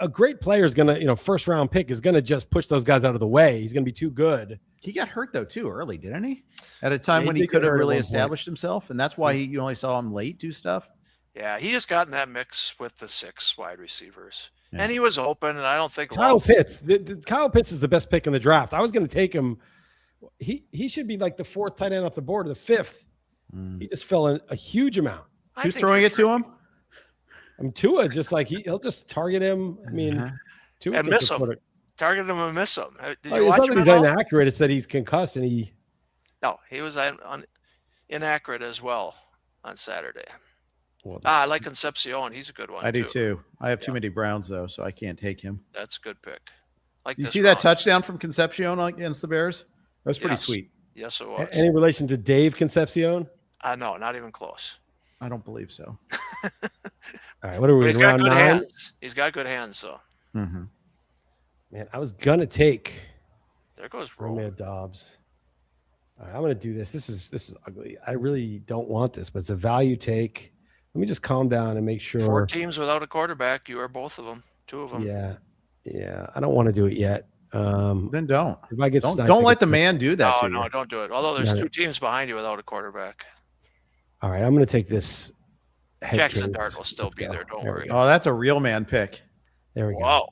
S4: a great player is gonna, first round pick is gonna just push those guys out of the way. He's gonna be too good.
S3: He got hurt though too early, didn't he? At a time when he could have really established himself, and that's why you only saw him late do stuff.
S1: Yeah, he just got in that mix with the 6 wide receivers, and he was open. And I don't think
S4: Kyle Pitts. Kyle Pitts is the best pick in the draft. I was going to take him. He should be like the 4th tight end off the board, or the 5th. He just fell in a huge amount.
S3: Who's throwing it to him?
S4: Tua, just like he'll just target him. I mean, Tua
S1: and miss him. Target him and miss him. Did you
S4: watch
S1: him?
S4: He's inaccurate. It's that he's concussed, and he
S1: was inaccurate as well on Saturday. Well, I like Concepcion. He's a good one.
S3: I do too. I have too many Browns though, so I can't take him.
S1: That's a good pick.
S3: You see that touchdown from Concepcion against the Bears? That's pretty sweet.
S1: Yes, it was.
S4: Any relation to Dave Concepcion?
S1: No, not even close.
S3: I don't believe so.
S4: All right, what are we?
S1: He's got good hands. He's got good hands, though.
S3: Mm-hmm.
S4: Man, I was gonna take.
S1: There goes
S4: Romeo Dobbs. All right, I'm gonna do this. This is ugly. I really don't want this, but it's a value take. Let me just calm down and make sure.
S1: 4 teams without a quarterback. You are both of them. 2 of them.
S4: Yeah. I don't want to do it yet.
S3: Then don't.
S4: If I get
S3: don't let the man do that.
S1: No, don't do it. Although there's 2 teams behind you without a quarterback.
S4: All right, I'm going to take this.
S1: Jackson Dart will still be there. Don't worry.
S3: Oh, that's a real man pick.
S4: There we go.
S1: Wow.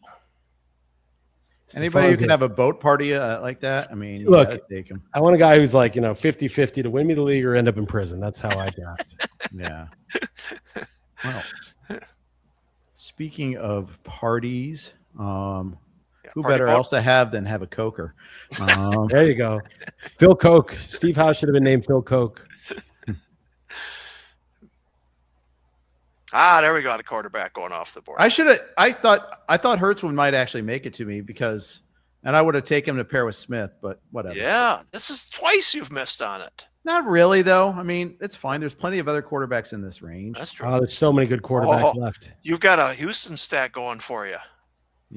S3: Anybody who can have a boat party like that, I mean, you
S4: look,
S3: gotta take him.
S4: I want a guy who's like 50-50 to win me the league or end up in prison. That's how I draft.
S3: Yeah. Well, speaking of parties, who better else to have than have a Coker?
S4: There you go. Phil Koch. Steve Howe should have been named Phil Koch.
S1: There we got a quarterback going off the board.
S3: I thought Hurts might actually make it to me and I would have taken him to pair with Smith, but whatever.
S1: Yeah, this is twice you've missed on it.
S3: Not really, though. I mean, it's fine. There's plenty of other quarterbacks in this range.
S1: That's true.
S4: Oh, there's so many good quarterbacks left.
S1: You've got a Houston stat going for you.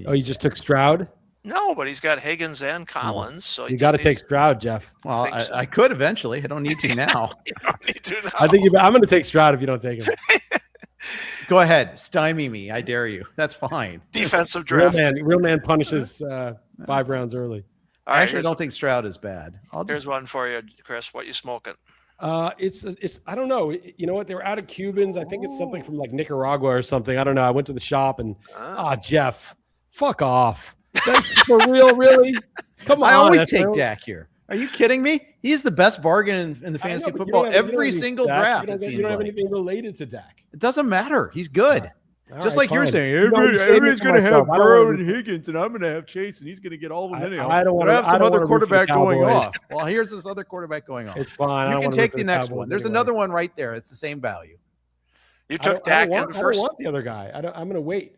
S4: Oh, you just took Stroud?
S1: No, but he's got Higgins and Collins. So
S4: you got to take Stroud, Jeff.
S3: Well, I could eventually. I don't need to now.
S1: You don't need to now.
S4: I think I'm going to take Stroud if you don't take him.
S3: Go ahead. Stymie me. I dare you. That's fine.
S1: Defensive draft.
S4: Real man punishes 5 rounds early.
S1: All right,
S3: I actually don't think Stroud is bad.
S1: Here's one for you, Chris. What you smoking?
S4: It's I don't know. You know what? They were out of Cubans. I think it's something from like Nicaragua or something. I don't know. I went to the shop and Jeff, fuck off. That's for real, really? Come on.
S3: I always take Dak here. Are you kidding me? He's the best bargain in the fantasy football every single draft.
S4: You don't have anything related to Dak.
S3: It doesn't matter. He's good.
S4: Just
S3: like you're saying, everybody's going to have Burrow and Higgins, and I'm going to have Chase, and he's going to get all of them anyhow.
S4: I don't want to
S3: have some other quarterback going off. Well, here's this other quarterback going off.
S4: It's fine.
S3: You can take the next one. There's another one right there. It's the same value.
S1: You took Dak in the first.
S4: I don't want the other guy. I'm going to wait.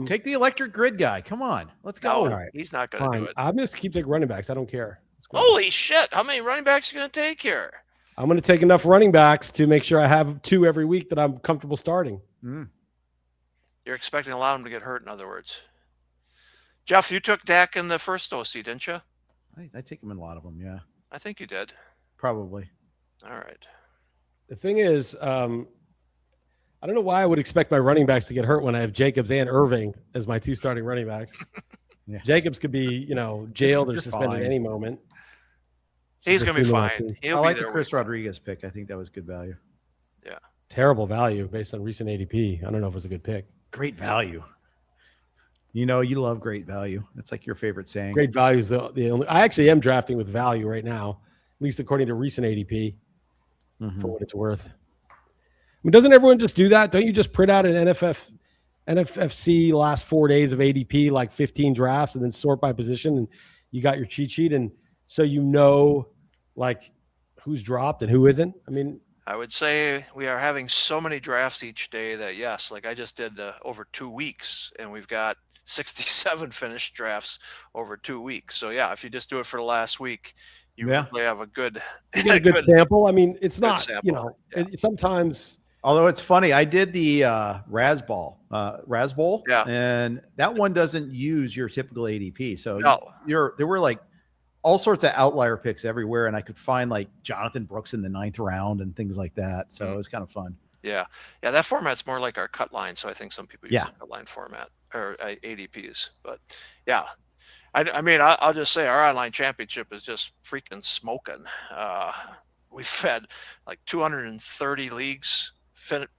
S3: Take the electric grid guy. Come on. Let's go.
S1: All right. He's not going to do it.
S4: I'm just keep taking running backs. I don't care.
S1: Holy shit. How many running backs are you going to take here?
S4: I'm going to take enough running backs to make sure I have 2 every week that I'm comfortable starting.
S1: You're expecting a lot of them to get hurt, in other words. Jeff, you took Dak in the first OC, didn't you?
S3: I take him in a lot of them, yeah.
S1: I think you did.
S3: Probably.
S1: All right.
S4: The thing is, I don't know why I would expect my running backs to get hurt when I have Jacobs and Irving as my 2 starting running backs. Yeah. Jacobs could be, jailed or suspended at any moment.
S1: He's going to be fine.
S3: I like the Chris Rodriguez pick. I think that was good value.
S1: Yeah.
S4: Terrible value based on recent ADP. I don't know if it was a good pick.
S3: Great value. You love great value. That's like your favorite saying.
S4: Great value is the only. I actually am drafting with value right now, at least according to recent ADP, for what it's worth. I mean, doesn't everyone just do that? Don't you just print out an NFFC last 4 days of ADP, like 15 drafts, and then sort by position, and you got your cheat sheet, and so like who's dropped and who isn't? I mean,
S1: I would say we are having so many drafts each day that, yes, like I just did over 2 weeks, and we've got 67 finished drafts over 2 weeks. So, yeah, if you just do it for the last week, you really have a good
S4: sample. I mean, it's not,
S1: sample.
S4: Sometimes.
S3: Although it's funny, I did the Raz Bowl, and that one doesn't use your typical ADP. So there were like all sorts of outlier picks everywhere, and I could find like Jonathan Brooks in the 9th round and things like that. So it was kind of fun.
S1: Yeah. That format's more like our cut line. So I think some people use the cut line format or ADPs. But yeah, I mean, I'll just say our online championship is just freaking smoking. We've had like 230 leagues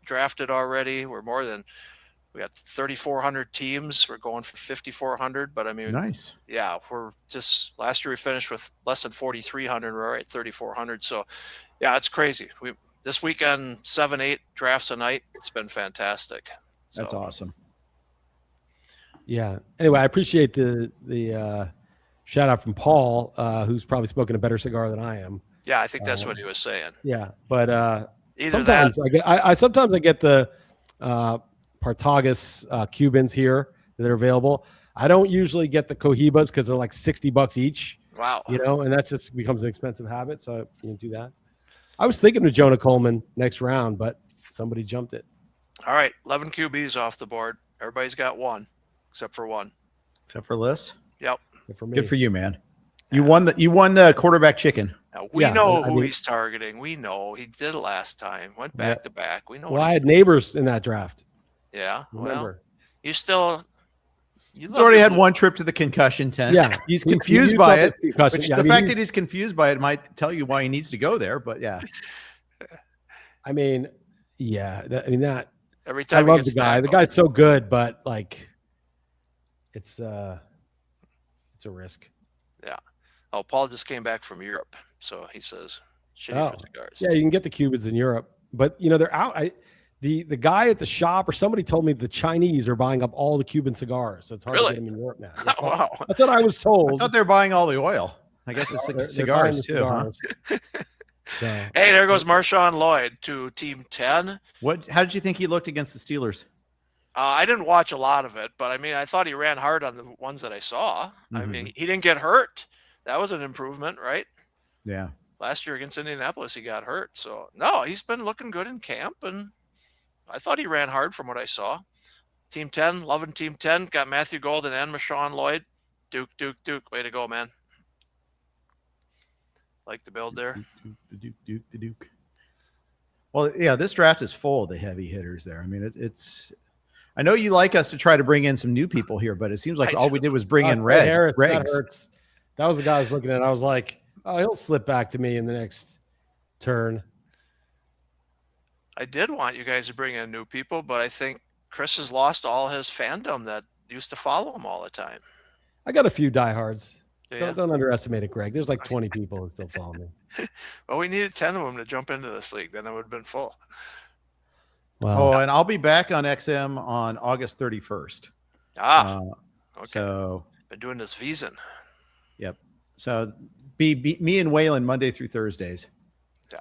S1: drafted already. We got 3,400 teams. We're going for 5,400, but I mean,
S3: nice.
S1: Yeah, we're just last year we finished with less than 4,300. We're at 3,400. So, yeah, it's crazy. This weekend 7-8 drafts a night. It's been fantastic.
S3: That's awesome.
S4: Yeah. Anyway, I appreciate the shout out from Paul, who's probably smoking a better cigar than I am.
S1: Yeah, I think that's what he was saying.
S4: Yeah, but sometimes I get the Partagas Cubans here that are available. I don't usually get the Cohibas because they're like $60 each.
S1: Wow.
S4: And that just becomes an expensive habit. So I didn't do that. I was thinking of Jonah Coleman next round, but somebody jumped it.
S1: All right. 11 QBs off the board. Everybody's got one, except for one.
S3: Except for Liss?
S1: Yep.
S3: Good for you, man. You won the quarterback chicken.
S1: Now, we know who he's targeting. We know. He did it last time. Went back to back. We know.
S4: Well, I had neighbors in that draft.
S1: Yeah.
S4: Remember.
S1: Well, he's
S3: already had one trip to the concussion tent.
S4: Yeah.
S3: He's confused by it. The fact that he's confused by it might tell you why he needs to go there, but yeah.
S4: I mean, that
S1: every time
S4: I love the guy. The guy's so good, but like it's It's a risk.
S1: Yeah. Oh, Paul just came back from Europe, so he says shitty for cigars.
S4: Yeah, you can get the Cubans in Europe, but they're out. The guy at the shop or somebody told me the Chinese are buying up all the Cuban cigars, so it's hard to get them in Europe now.
S1: Wow.
S4: That's what I was told.
S3: I thought they were buying all the oil. I guess it's cigars too. Cigars.
S4: Huh? So,
S1: hey, there goes Marshawn Lloyd to Team 10.
S3: How did you think he looked against the Steelers?
S1: I didn't watch a lot of it, but I mean, I thought he ran hard on the ones that I saw. I mean, he didn't get hurt. That was an improvement, right?
S3: Yeah.
S1: Last year against Indianapolis, he got hurt. So, no, he's been looking good in camp, and I thought he ran hard from what I saw. Team 10, loving Team 10. Got Matthew Golden and Marshawn Lloyd. Duke. Way to go, man. Like the build there.
S3: Duke. Well, yeah, this draft is full of the heavy hitters there. I mean, it's. I know you like us to try to bring in some new people here, but it seems like all we did was bring in Red.
S4: Harris, that hurts. That was the guy I was looking at. I was like, oh, he'll slip back to me in the next turn.
S1: I did want you guys to bring in new people, but I think Chris has lost all his fandom that used to follow him all the time.
S4: I got a few diehards.
S1: Yeah.
S4: Don't underestimate it, Greg. There's like 20 people who still follow me.
S1: Well, we needed 10 of them to jump into this league. Then it would have been full.
S4: Wow.
S3: Oh, and I'll be back on XM on August 31st.
S1: Okay.
S3: So
S1: been doing this Wiesen.
S3: Yep. So be me and Waylon Monday through Thursdays.
S1: Yeah.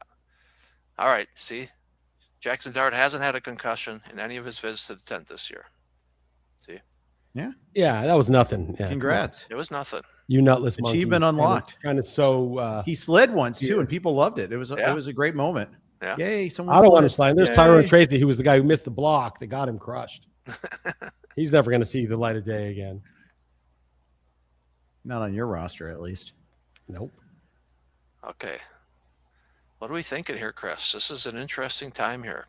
S1: All right. See, Jackson Dart hasn't had a concussion in any of his visits to the tent this year. See?
S3: Yeah.
S4: Yeah, that was nothing. Yeah,
S3: congrats.
S1: It was nothing.
S4: You nutless monkey.
S3: Achievement unlocked.
S4: Kind of so.
S3: He slid once too, and people loved it. It was a great moment.
S1: Yeah.
S3: Yay! Someone.
S4: I don't want to slide. There's Tyrone Tracy, who was the guy who missed the block that got him crushed. He's never going to see the light of day again.
S3: Not on your roster, at least.
S4: Nope.
S1: Okay. What are we thinking here, Chris? This is an interesting time here.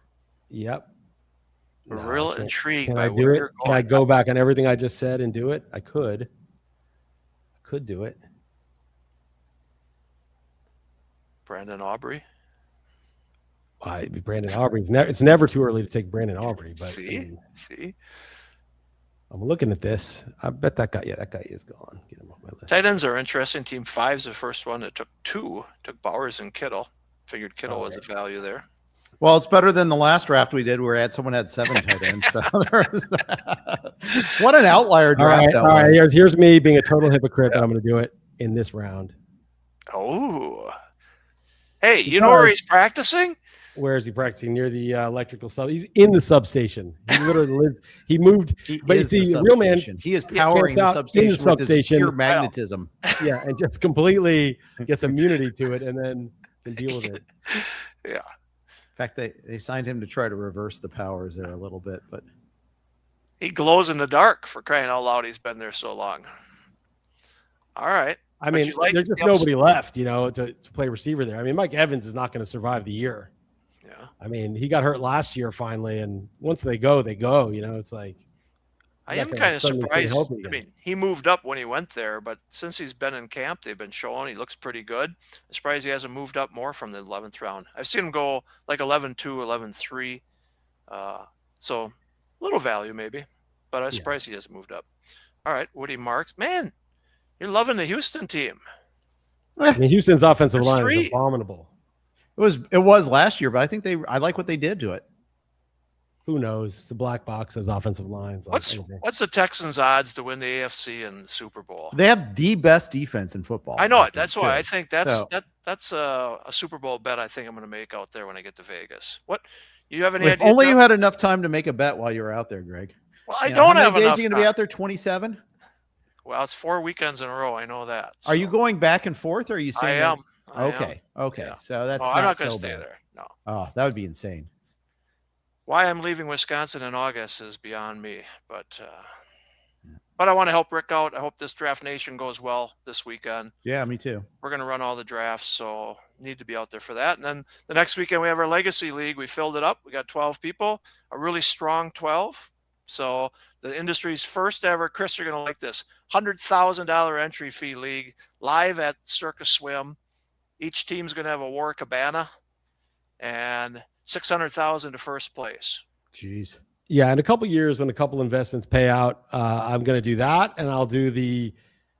S4: Yep.
S1: We're real intrigued
S4: can
S1: by
S4: I
S1: where
S4: do
S1: you're
S4: it?
S1: going.
S4: Can I go back on everything I just said and do it? I could do it.
S1: Brandon Aubrey.
S4: Brandon Aubrey. It's never too early to take Brandon Aubrey. But
S1: See?
S4: I'm looking at this. I bet that guy is gone. Get him off my list.
S1: Tight ends are interesting. Team 5's the first one that took 2. Took Bowers and Kittle. Figured Kittle was a value there.
S3: Well, it's better than the last draft we did where someone had 7 tight ends. So what an outlier draft.
S4: All right. Here's me being a total hypocrite that I'm going to do it in this round.
S1: Oh. Hey, you know where he's practicing?
S4: Where is he practicing? Near the electrical sub. He's in the substation. He literally lives. He moved. But you see, real man.
S3: He is powering the substation with his pure magnetism.
S4: Yeah, and just completely gets immunity to it, and then can deal with it.
S1: Yeah.
S3: In fact, they signed him to try to reverse the powers there a little bit, but
S1: he glows in the dark, for crying out loud. He's been there so long. All right.
S4: I mean, there's just nobody left, to play receiver there. I mean, Mike Evans is not going to survive the year.
S1: Yeah.
S4: I mean, he got hurt last year finally, and once they go, they go. It's like.
S1: I am kind of surprised. I mean, he moved up when he went there, but since he's been in camp, they've been showing he looks pretty good. I'm surprised he hasn't moved up more from the 11th round. I've seen him go like 11-2, 11-3. So a little value maybe, but I'm surprised he hasn't moved up. All right, Woody Marks. Man, you're loving the Houston team.
S4: I mean, Houston's offensive line is abominable.
S3: It was last year, but I think I like what they did to it.
S4: Who knows? It's a black box as offensive lines.
S1: What's the Texans' odds to win the AFC and the Super Bowl?
S3: They have the best defense in football.
S1: I know it. That's why I think that's a Super Bowl bet I think I'm going to make out there when I get to Vegas. What? You have any idea?
S3: If only you had enough time to make a bet while you were out there, Greg.
S1: Well, I don't have enough.
S3: How many days are you going to be out there? 27?
S1: Well, it's 4 weekends in a row. I know that.
S3: So. Are you going back and forth, or are you staying?
S1: I am.
S3: Okay. Yeah. So that's
S1: I'm not going to
S3: so
S1: stay
S3: bad.
S1: there. No.
S3: Oh, that would be insane.
S1: Why I'm leaving Wisconsin in August is beyond me, but I want to help Rick out. I hope this Draft Nation goes well this weekend.
S3: Yeah, me too.
S1: We're going to run all the drafts, so need to be out there for that. And then the next weekend we have our Legacy League. We filled it up. We got 12 people, a really strong 12. So the industry's first ever, Chris, you're going to like this, $100,000 entry fee league live at Circus Swim. Each team's going to have a war cabana and $600,000 to first place.
S3: Jeez.
S4: Yeah, in a couple of years when a couple investments pay out, I'm going to do that, and I'll do the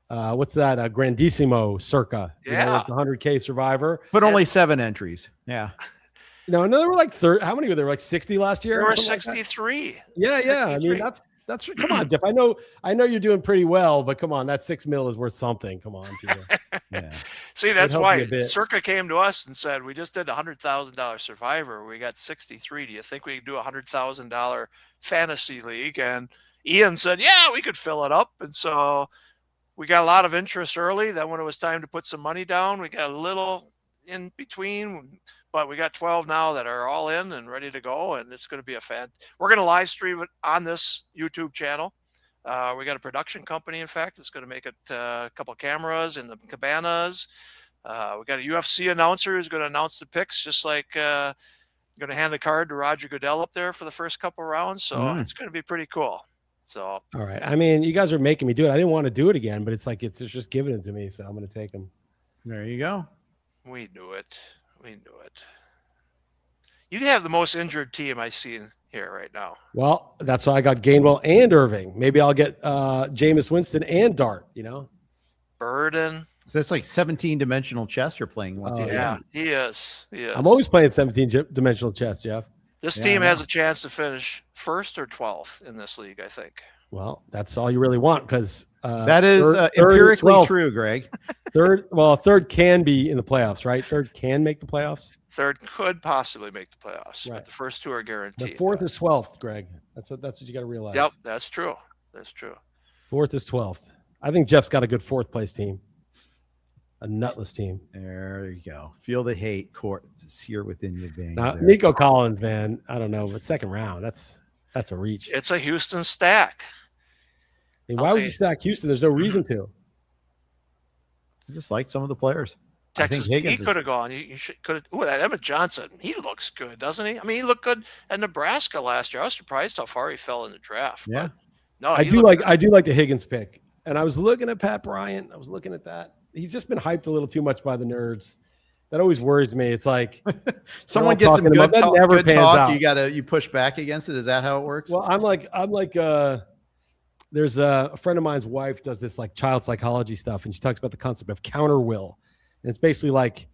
S4: what's that? Grandissimo Circa.
S1: Yeah.
S4: It's 100K Survivor.
S3: But only 7 entries. Yeah.
S4: No, there were like 30. How many were there? Like 60 last year?
S1: There were 63.
S4: Yeah.
S1: 63.
S4: I mean, that's come on, Jeff. I know you're doing pretty well, but come on, that $6 million is worth something. Come on, Peter.
S3: Yeah.
S1: See, that's why Circa came to us and said, we just did a $100,000 Survivor. We got 63. Do you think we could do a $100,000 fantasy league? And Ian said, yeah, we could fill it up. And so we got a lot of interest early. Then when it was time to put some money down, we got a little in between, but we got 12 now that are all in and ready to go. And it's going to be a fan. We're going to live stream it on this YouTube channel. We got a production company, in fact, that's going to make it a couple of cameras in the cabanas. We got a UFC announcer who's going to announce the picks, just like going to hand a card to Roger Goodell up there for the first couple of rounds. So it's going to be pretty cool. So,
S4: all right. I mean, you guys are making me do it. I didn't want to do it again, but it's like it's just giving it to me, so I'm going to take them.
S3: There you go.
S1: We knew it. You have the most injured team I've seen here right now.
S4: Well, that's why I got Gainwell and Irving. Maybe I'll get Jameis Winston and Dart,
S1: Burden.
S3: So that's like 17-dimensional chess you're playing once again.
S1: Yeah, he is.
S4: I'm always playing 17-dimensional chess, Jeff.
S1: This team has a chance to finish 1st or 12th in this league, I think.
S4: Well, that's all you really want, because
S3: that is empirically true, Greg.
S4: Third can be in the playoffs, right? Third can make the playoffs.
S1: Third could possibly make the playoffs,
S4: right.
S1: But the first 2 are guaranteed.
S4: The 4th is 12th, Greg. That's what you got to realize.
S1: Yep, that's true.
S4: 4th is 12th. I think Jeff's got a good 4th place team. A nutless team.
S3: There you go. Feel the hate sear within your veins.
S4: Now, Nico Collins, man, I don't know, but second round, that's a reach.
S1: It's a Houston stack.
S4: I mean, why would you stack Houston? There's no reason to.
S3: I just like some of the players.
S1: Texas, he could have gone. You could have. Oh, that Emmett Johnson, he looks good, doesn't he? I mean, he looked good at Nebraska last year. I was surprised how far he fell in the draft.
S3: Yeah.
S1: No,
S4: I do like the Higgins pick. And I was looking at Pat Bryant. I was looking at that. He's just been hyped a little too much by the nerds. That always worries me. It's like
S3: someone gets some good talk. You push back against it. Is that how it works?
S4: Well, I'm like there's a friend of mine's wife does this like child psychology stuff, and she talks about the concept of counter will. And it's basically like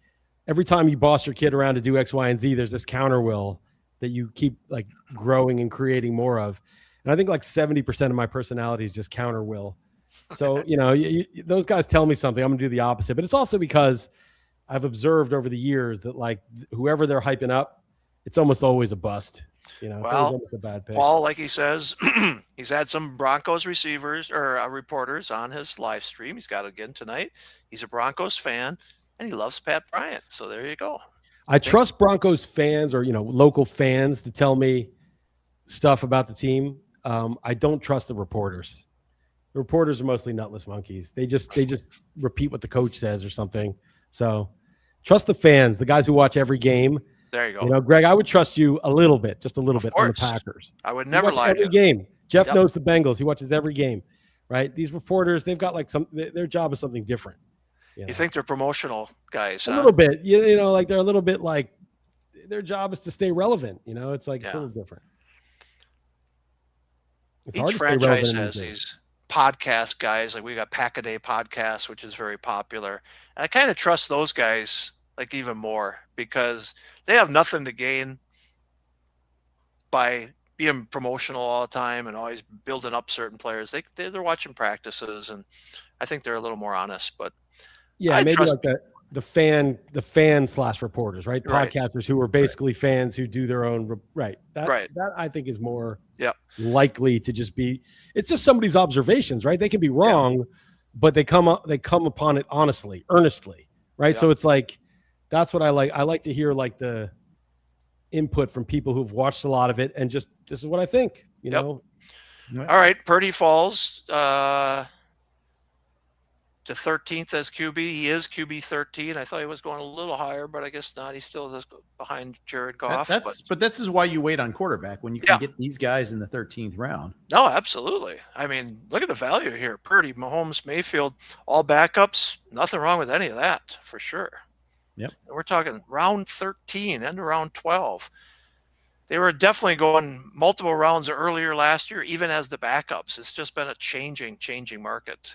S4: every time you boss your kid around to do X, Y, and Z, there's this counter will that you keep like growing and creating more of. And I think like 70% of my personality is just counter will. So, those guys tell me something, I'm going to do the opposite. But it's also because I've observed over the years that like whoever they're hyping up, it's almost always a bust. It's almost a bad pick.
S1: Paul, like he says, he's had some Broncos receivers or reporters on his live stream. He's got it again tonight. He's a Broncos fan, and he loves Pat Bryant. So there you go.
S4: I trust Broncos fans or local fans to tell me stuff about the team. I don't trust the reporters. The reporters are mostly nutless monkeys. They just repeat what the coach says or something. So trust the fans, the guys who watch every game.
S1: There you go.
S4: Greg, I would trust you a little bit, just a little bit on the Packers.
S1: I would never lie to
S4: every game. Jeff knows the Bengals. He watches every game, right? These reporters, they've got like their job is something different.
S1: You think they're promotional guys?
S4: A little bit. Like they're a little bit like their job is to stay relevant. It's like it's a little different.
S1: Each franchise has these podcast guys. Like we got Pack-A-Day podcast, which is very popular. And I kind of trust those guys like even more because they have nothing to gain by being promotional all the time and always building up certain players. They're watching practices, and I think they're a little more honest. But
S4: maybe like the fan / reporters, right? Podcasters who are basically fans who do their own That I think is more likely to just be. It's just somebody's observations, right? They can be wrong, but they come upon it honestly, earnestly, right? So it's like that's what I like. I like to hear like the input from people who've watched a lot of it and just this is what I think. All
S1: right, Purdy falls to 13th as QB. He is QB 13. I thought he was going a little higher, but I guess not. He still is behind Jared Goff.
S3: But this is why you wait on quarterback when you can get these guys in the 13th round.
S1: No, absolutely. I mean, look at the value here. Purdy, Mahomes, Mayfield, all backups. Nothing wrong with any of that for sure.
S3: Yep.
S1: And we're talking round 13 and round 12. They were definitely going multiple rounds earlier last year, even as the backups. It's just been a changing market.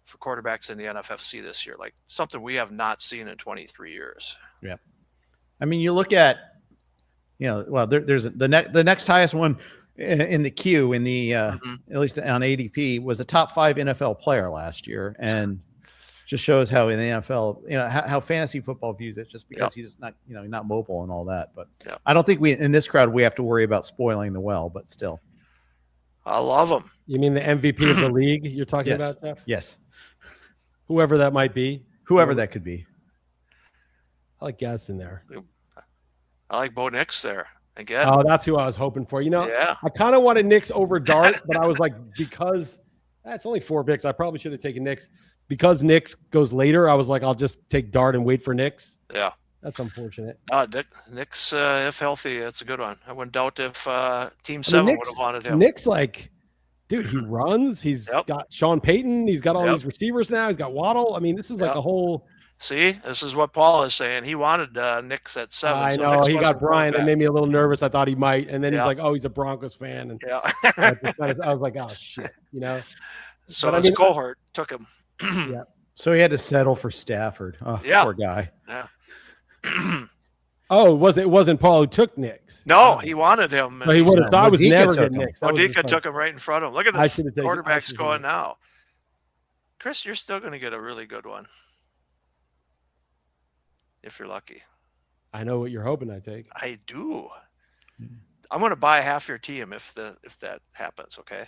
S1: for quarterbacks in the NFFC this year, like something we have not seen in 23 years.
S3: Yeah. I mean, you look at, well, there's the next highest one in the queue in the at least on ADP was a top 5 NFL player last year, and just shows how in the NFL, how fantasy football views it, just because he's not, not mobile and all that. But I don't think in this crowd we have to worry about spoiling the well, but still.
S1: I love him.
S4: You mean the MVP of the league you're talking about, Jeff?
S3: Yes.
S4: Whoever that might be.
S3: Whoever that could be.
S4: I like Gadsden there.
S1: I like Bo Nix there. Again.
S4: Oh, that's who I was hoping for. I kind of wanted Nix over Dart, but I was like, because that's only 4 picks, I probably should have taken Nix. Because Nix goes later, I was like, I'll just take Dart and wait for Nix.
S1: Yeah.
S4: That's unfortunate.
S1: Nix, if healthy, that's a good one. I wouldn't doubt if Team 7 would have wanted him.
S4: Nix, dude, he runs. He's got Sean Payton. He's got all these receivers now. He's got Waddle. I mean, this is like a whole.
S1: See, this is what Paul is saying. He wanted Nix at 7.
S4: I know. He got Brian. It made me a little nervous. I thought he might. And then he's like, oh, he's a Broncos fan. And I was like, oh, shit,
S1: So his cohort took him.
S4: Yeah.
S3: So he had to settle for Stafford. Oh, poor guy.
S1: Yeah.
S4: Oh, it wasn't Paul who took Nix.
S1: No, he wanted him.
S4: So he would have thought I was never getting Nix.
S1: Modika took him right in front of him. Look at the quarterbacks going now. Chris, you're still going to get a really good one. If you're lucky.
S4: I know what you're hoping I take.
S1: I do. I'm going to buy half your team if that happens, okay?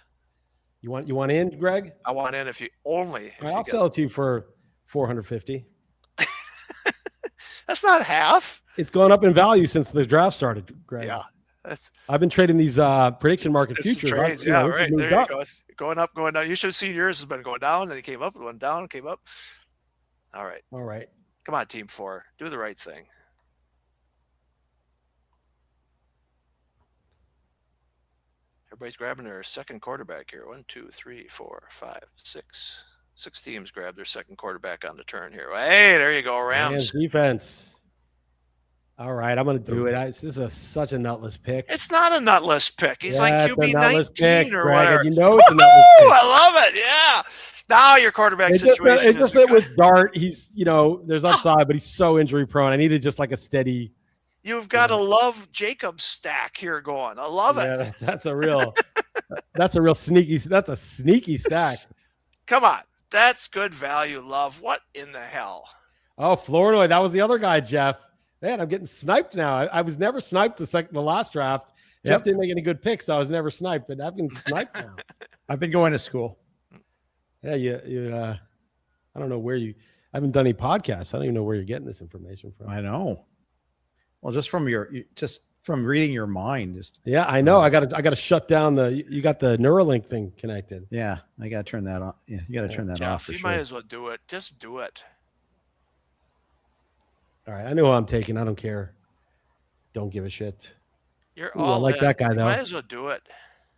S4: You want in, Greg?
S1: I want in if you only.
S4: I'll sell it to you for $450.
S1: That's not half.
S4: It's gone up in value since the draft started, Greg.
S1: Yeah.
S4: I've been trading these prediction market futures.
S1: Trades, right. There you go. It's going up, going down. You should have seen yours has been going down, then it came up, it went down, came up. All right. Come on, Team 4. Do the right thing. Everybody's grabbing their second quarterback here. 1, 2, 3, 4, 5, 6. 6 teams grab their second quarterback on the turn here. Hey, there you go, Rams.
S4: Defense. All right, I'm going to do it. This is such a nutless pick.
S1: It's not a nutless pick. He's like QB 19
S4: pick,
S1: or
S4: Greg,
S1: whatever.
S4: You know it's a nutless pick.
S1: I love it. Yeah. Now your quarterback situation
S4: it's just that with Dart, he's, there's upside, but he's so injury prone. I needed just like a steady.
S1: You've got a love Jacob stack here going. I love it.
S4: Yeah, that's a real sneaky. That's a sneaky stack.
S1: Come on. That's good value, love. What in the hell?
S4: Oh, Flournoy. That was the other guy, Jeff. Man, I'm getting sniped now. I was never sniped the last draft. Jeff didn't make any good picks, so I was never sniped, but I've been sniped now.
S3: I've been going to school.
S4: Yeah, you I don't know where I haven't done any podcasts. I don't even know where you're getting this information from.
S3: I know. Well, just from reading your mind.
S4: Yeah, I know. I got to shut down you got the Neuralink thing connected.
S3: Yeah, I got to turn that on. Yeah, you got to turn that off.
S1: You might as well do it. Just do it.
S4: All right, I know who I'm taking. I don't care. Don't give a shit.
S1: You're all
S4: I like that guy, though.
S1: You might as well do it.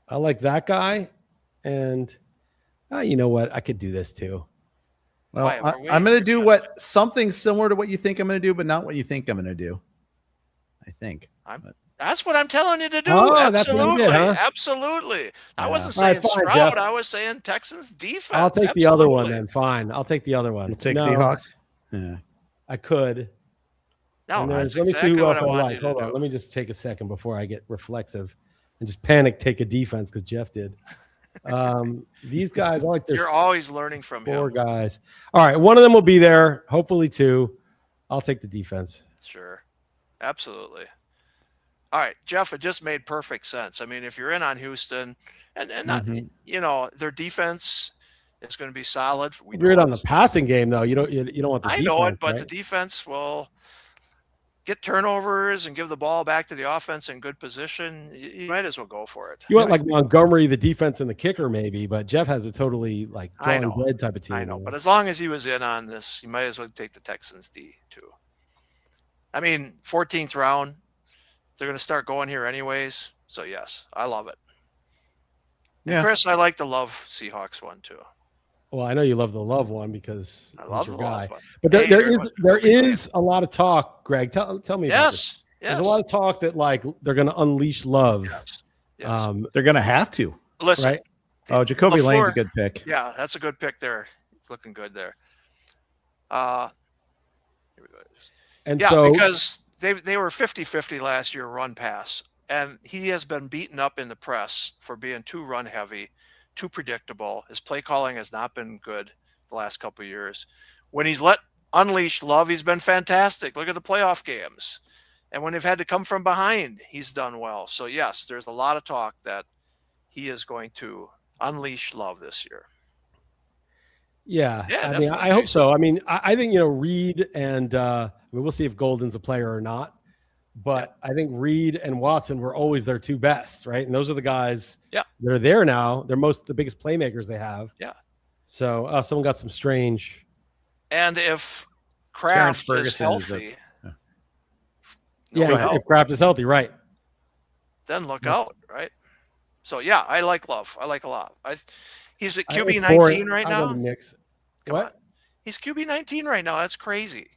S4: I like that guy, and you know what? I could do this too.
S3: Well, I'm going to do something similar to what you think I'm going to do, but not what you think I'm going to do. I think.
S1: That's what I'm telling you to do.
S4: Oh,
S1: absolutely.
S4: That's what you did, huh?
S1: Absolutely. I wasn't saying Stroud.
S4: Jeff.
S1: I was saying Texans defense.
S4: I'll take the other one then. Fine. I'll take the other one.
S3: You'll take Seahawks?
S4: Yeah. I could.
S1: No,
S4: let me see who else I like. Hold on. Let me just take a second before I get reflexive and just take a defense because Jeff did. These guys, I like their.
S1: You're always learning from
S4: 4 guys. All right. One of them will be there. Hopefully 2. I'll take the defense.
S1: Sure. Absolutely. All right, Jeff, it just made perfect sense. I mean, if you're in on Houston and not, their defense is going to be solid.
S4: You're in on the passing game, though. You don't want the defense.
S1: I know it, but
S4: right?
S1: the defense will get turnovers and give the ball back to the offense in good position. You might as well go for it.
S4: You want like Montgomery, the defense and the kicker, maybe, but Jeff has a totally like drawing bread type of team.
S1: I know, but as long as he was in on this, you might as well take the Texans D too. I mean, 14th round, they're going to start going here anyways. So yes, I love it. Yeah. And Chris, I like the love Seahawks one too.
S4: Well, I know you love the love one because
S1: I love the love one.
S4: But there is a lot of talk, Greg. Tell me.
S1: Yes.
S4: There's a lot of talk that like they're going to unleash love.
S3: Yes. They're going to have to.
S1: Listen.
S3: Right? Oh, Jacoby Lane's a good pick.
S1: Yeah, that's a good pick there. looking good there. Here we go.
S4: And
S1: yeah,
S4: so
S1: because they were 50-50 last year run pass, and he has been beaten up in the press for being too run heavy, too predictable. His play calling has not been good the last couple of years. When he's let unleash Love, he's been fantastic. Look at the playoff games. And when they've had to come from behind, he's done well. So yes, there's a lot of talk that he is going to unleash Love this year.
S4: Yeah, I mean, I hope so. I mean, I think, Reed and we'll see if Golden's a player or not. But I think Reed and Watson were always their two best, right? And those are the guys that are there now. They're the biggest playmakers they have.
S1: Yeah.
S4: So someone got some strange.
S1: And if Kraft is healthy,
S4: if Kraft is healthy, right?
S1: Then look out, right? So yeah, I like Love. I like a lot. He's at QB 19 right now. Come on. He's QB 19 right now. That's crazy.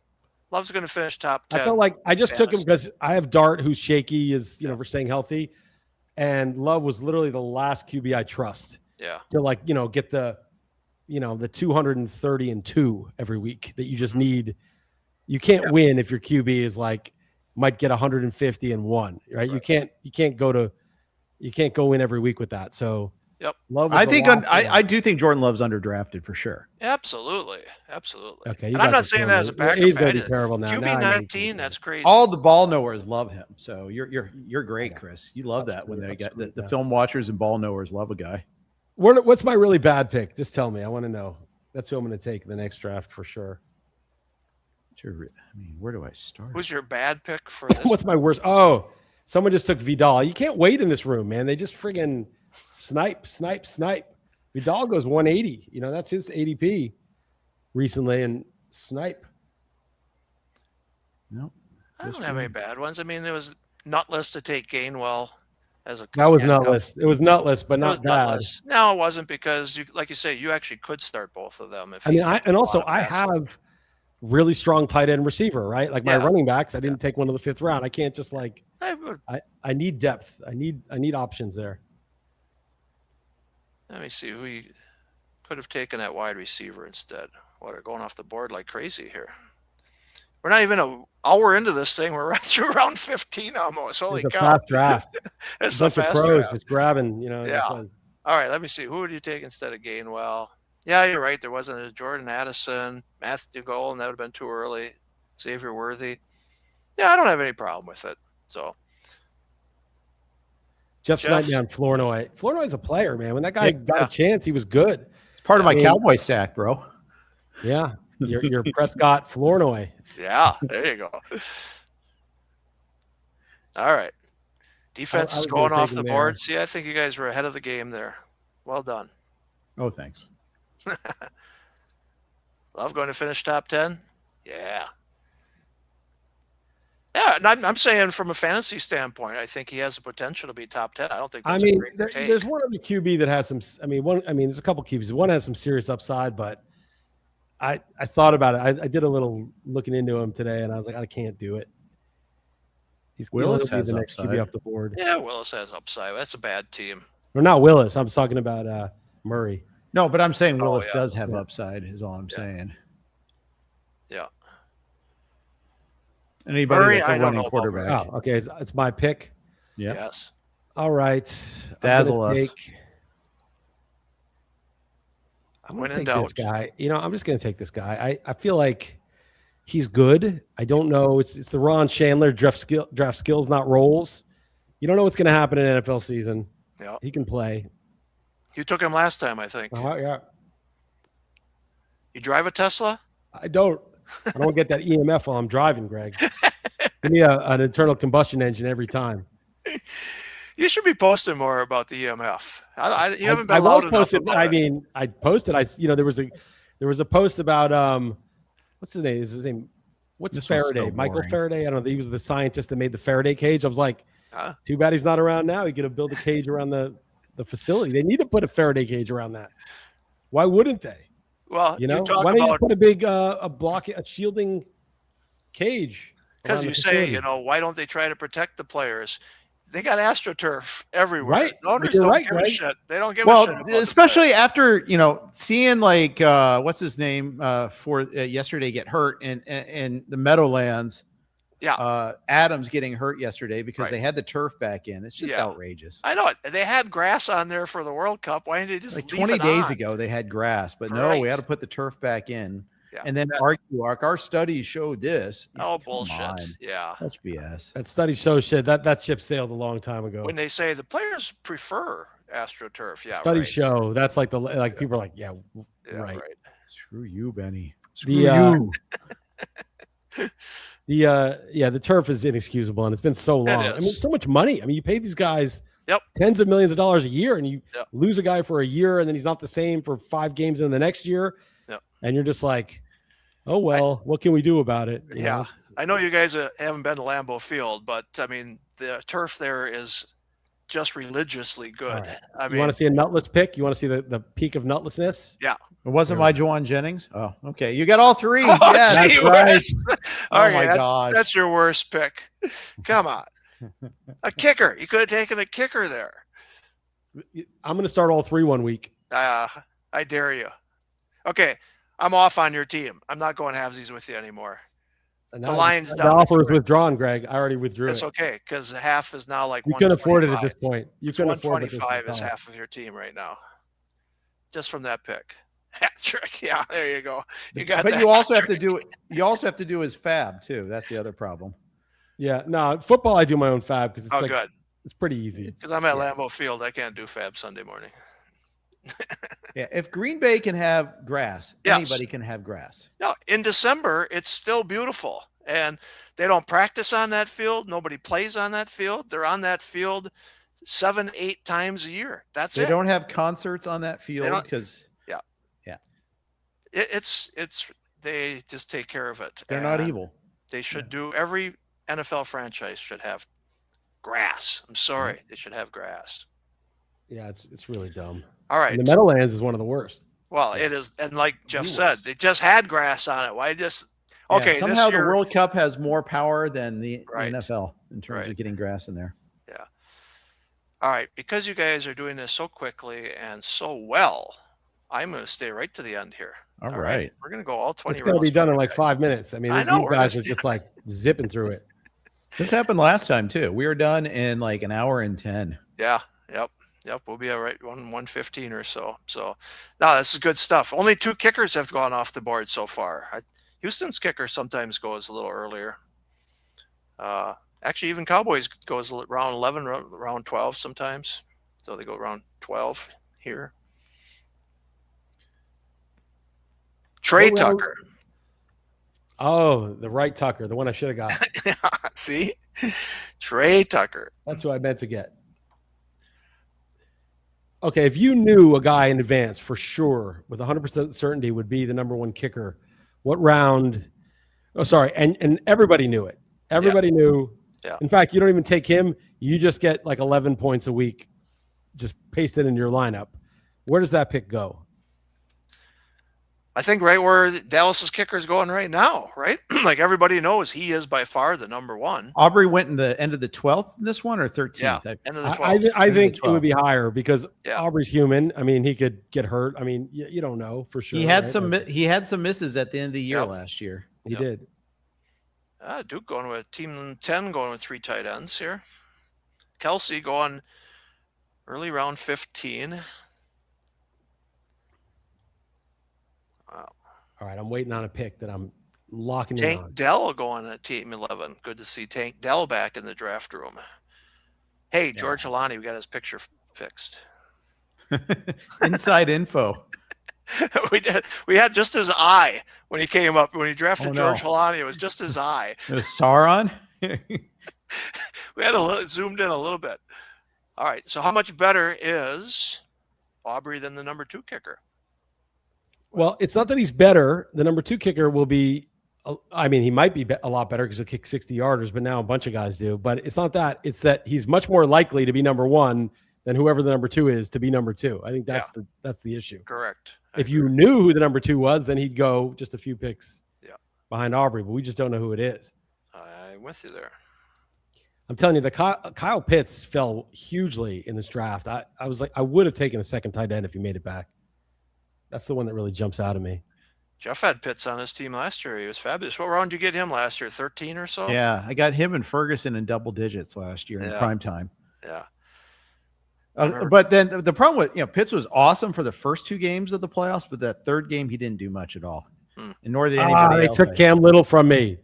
S1: Love's going to finish top 10.
S4: I felt like I just took him because I have Dart, who's shaky, for staying healthy, and Love was literally the last QB I trust.
S1: Yeah.
S4: To get the 230-2 every week that you just need. You can't win if your QB is might get 150-1, right? You can't go in every week with that. So Love.
S3: I do think Jordan Love's underdrafted for sure.
S1: Absolutely.
S4: Okay,
S1: and I'm not saying that as a Packer fan.
S4: He's terrible now.
S1: QB 19, that's crazy.
S3: All the ball knowers love him. So you're great, Chris. You love that when they get the film watchers and ball knowers love a guy.
S4: What's my really bad pick? Just tell me. I want to know. That's who I'm going to take in the next draft for sure.
S3: Where do I start?
S1: Who's your bad pick for this?
S4: What's my worst? Oh, someone just took Vidal. You can't wait in this room, man. They just friggin' snipe. Vidal goes 180. That's his ADP recently, and snipe.
S3: Nope.
S1: I don't have any bad ones. I mean, there was nutless to take Gainwell as a.
S4: That was nutless. It was nutless, but not bad.
S1: Nutless. No, it wasn't, because like you say, you actually could start both of them.
S4: I have really strong tight end receiver, right? Like my running backs, I didn't take one of the 5th round. I can't just I need depth. I need options there.
S1: Let me see who you could have taken at wide receiver instead. What, are going off the board like crazy here? We're not even an hour into this thing. We're right through round 15 almost. Holy cow!
S4: Fast draft.
S1: It's
S4: a bunch of pros
S1: draft.
S4: just grabbing.
S1: Yeah. All right. Let me see. Who would you take instead of Gainwell? Yeah, you're right. There wasn't a Jordan Addison, Matthew Golden. That would have been too early. Xavier Worthy. Yeah, I don't have any problem with it. So.
S4: Jeff sniped on Flournoy. Flournoy's a player, man. When that guy got a chance, he was good.
S3: It's part of my Cowboy stack, bro.
S4: Yeah, your Prescott Flournoy.
S1: Yeah, there you go. All right. Defense is going off the board. See, I think you guys were ahead of the game there. Well done.
S3: Oh, thanks.
S1: Love going to finish top 10? Yeah. Yeah, and I'm saying from a fantasy standpoint, I think he has the potential to be top 10. I don't think that's a great take.
S4: There's one other QB that has some. There's a couple QBs. One has some serious upside, but I thought about it. I did a little looking into him today, and I was like, I can't do it.
S3: Willis has
S4: the next
S3: upside.
S4: QB off the board.
S1: Yeah, Willis has upside. That's a bad team.
S4: Or not Willis. I'm talking about Murray.
S3: No, but I'm saying Willis does have upside. Is all I'm saying.
S1: Yeah.
S3: Anybody
S1: Murray,
S3: that's a
S1: I don't
S3: running
S1: know
S3: quarterback.
S4: Oh, okay. It's my pick.
S3: Yeah.
S1: Yes.
S4: All right.
S3: Dazzle us.
S4: I'm going to take this guy. I'm just going to take this guy. I feel like he's good. I don't know. It's the Ron Chandler draft skills, not roles. You don't know what's going to happen in NFL season.
S1: Yeah.
S4: He can play.
S1: You took him last time, I think.
S4: Yeah.
S1: You drive a Tesla?
S4: I don't get that EMF while I'm driving, Greg. Give me an internal combustion engine every time.
S1: You should be posting more about the EMF. You haven't been loud enough about it.
S4: I posted. There was a post about what's his name? Is his name? What's Faraday? So Michael Faraday. I don't know. He was the scientist that made the Faraday cage. I was like, too bad he's not around now. He could have built a cage around the facility. They need to put a Faraday cage around that. Why wouldn't they?
S1: Well,
S4: why don't you just put a big a shielding cage?
S1: Because you say, why don't they try to protect the players? they got AstroTurf everywhere.
S4: Right.
S1: The owners
S4: You're
S1: don't
S4: right,
S1: give a
S4: right?
S1: shit. They don't give a shit. About
S3: especially after seeing like what's his name for yesterday get hurt and the Meadowlands.
S1: Yeah.
S3: Adams getting hurt yesterday because
S1: Right.
S3: they had the turf back in. It's just outrageous.
S1: I know it. They had grass on there for the World Cup. Why didn't they just
S3: Like
S1: leave
S3: 20
S1: it
S3: days
S1: on?
S3: ago they had grass, but no, we had to put the turf back in.
S1: Yeah.
S3: And then argue our studies showed this.
S1: Oh,
S3: Come
S1: bullshit.
S3: on.
S1: Yeah.
S3: That's BS.
S4: That study shows shit. That ship sailed a long time ago.
S1: When they say the players prefer AstroTurf, yeah,
S4: Studies
S1: right.
S4: show that's like people are like, yeah, right.
S3: Screw you, Benny. Screw you.
S4: The turf is inexcusable, and it's been so long. I mean, so much money. I mean, you pay these guys tens of millions of dollars a year, and you lose a guy for a year, and then he's not the same for 5 games in the next year. And you're just like, oh well, what can we do about it? You know?
S1: I know you guys haven't been to Lambeau Field, but I mean the turf there is just religiously good.
S4: Right.
S1: I mean,
S4: you want to see a nutless pick? You want to see the peak of nutlessness?
S1: Yeah.
S3: It wasn't my Juwan Jennings. Oh, okay. You got all 3.
S1: Oh,
S3: yes,
S1: that's
S3: right.
S1: Oh
S3: my gosh.
S1: That's your worst pick. Come on. A kicker. You could have taken a kicker there.
S4: I'm going to start all 3 one week.
S1: I dare you. Okay. I'm off on your team. I'm not going halvesies with you anymore.
S4: And
S1: the Lions
S4: the
S1: down.
S4: offer is withdrawn, Greg. I already withdrew
S1: It's
S4: it.
S1: okay because half is now like
S4: you couldn't afford it at this point. You couldn't afford it.
S1: 125 is half of your team right now, just from that pick. Hat trick. Yeah, there you go. You got.
S3: But you also have to do it. You also have to do his fab too. That's the other problem.
S4: Yeah, no football. I do my own fab because it's
S1: good.
S4: It's pretty easy.
S1: Because I'm at Lambeau Field, I can't do fab Sunday morning.
S3: Yeah, if Green Bay can have grass, anybody can have grass.
S1: No, in December, it's still beautiful. And they don't practice on that field. Nobody plays on that field. They're on that field 7-8 times a year. That's it.
S3: They don't have concerts on that field because
S1: it's they just take care of it.
S3: They're not evil.
S1: They should do. Every NFL franchise should have grass. I'm sorry. They should have grass.
S4: Yeah, it's really dumb.
S1: All right.
S4: And the Meadowlands is one of the worst.
S1: Well, it is. And like Jeff said, they just had grass on it. Why just –
S3: Yeah,
S1: okay.
S3: somehow the World Cup has more power than the NFL in terms of getting grass in there.
S1: Yeah. All right. Because you guys are doing this so quickly and so well, I'm going to stay right to the end here.
S3: All right.
S1: We're going to go all 20
S4: It's going to be done in like 5 minutes. I mean,
S1: I know,
S4: these guys are just like zipping through it.
S3: This happened last time too. We were done in like an hour and 10.
S1: Yeah. Yep. We'll be all right. 1:15 or so. So, no, this is good stuff. Only 2 kickers have gone off the board so far. Houston's kicker sometimes goes a little earlier. Actually, even Cowboys goes round 11, round 12 sometimes. So they go round 12 here. Trey Tucker.
S4: Oh, the right Tucker, the one I should have got.
S1: See? Trey Tucker.
S4: That's who I meant to get. Okay, if you knew a guy in advance for sure, with 100% certainty, would be the number 1 kicker, what round? Oh, sorry, and everybody knew it. Everybody knew.
S1: Yeah.
S4: In fact, you don't even take him. You just get like 11 points a week, just paste it in your lineup. Where does that pick go?
S1: I think right where Dallas's kicker is going right now, right? Like everybody knows he is by far the number 1.
S3: Aubrey went in the end of the 12th in this one or 13th?
S1: Yeah, end of the 12th.
S4: I think it would be higher because
S1: Yeah.
S4: Aubrey's human. I mean, he could get hurt. I mean, you don't know for sure.
S3: He had
S4: right?
S3: he had some misses at the end of the year last year.
S4: He did.
S1: Duke going with team 10, going with 3 tight ends here. Kelsey going early round 15. Wow.
S4: All right, I'm waiting on a pick that I'm locking in
S1: Tank
S4: on.
S1: Dell going at team 11. Good to see Tank Dell back in the draft room. Hey, George Halani, we got his picture fixed.
S3: Inside info.
S1: We did. We had just his eye when he came up. When he drafted George
S3: no.
S1: Halani, it was just his eye.
S3: Sauron?
S1: We had zoomed in a little bit. All right. So how much better is Aubrey than the number 2 kicker?
S4: Well, it's not that he's better. The number 2 kicker will be, I mean, he might be a lot better because he'll kick 60-yarders, but now a bunch of guys do. But it's not that. It's that he's much more likely to be number 1 than whoever the number 2 is to be number 2. I think that's the issue.
S1: Correct.
S4: If you knew who the number 2 was, then he'd go just a few picks behind Aubrey, but we just don't know who it is.
S1: I'm with you there.
S4: I'm telling you, the Kyle Pitts fell hugely in this draft. I was like, I would have taken a second tight end if he made it back. That's the one that really jumps out at me.
S1: Jeff had Pitts on his team last year. He was fabulous. What round did you get him last year? 13 or so?
S3: Yeah, I got him and Ferguson in double digits last year in prime time.
S1: Yeah.
S3: But then the problem with, Pitts was awesome for the first 2 games of the playoffs, but that third game, he didn't do much at all. And nor did anybody else.
S4: They took Cam Little from me.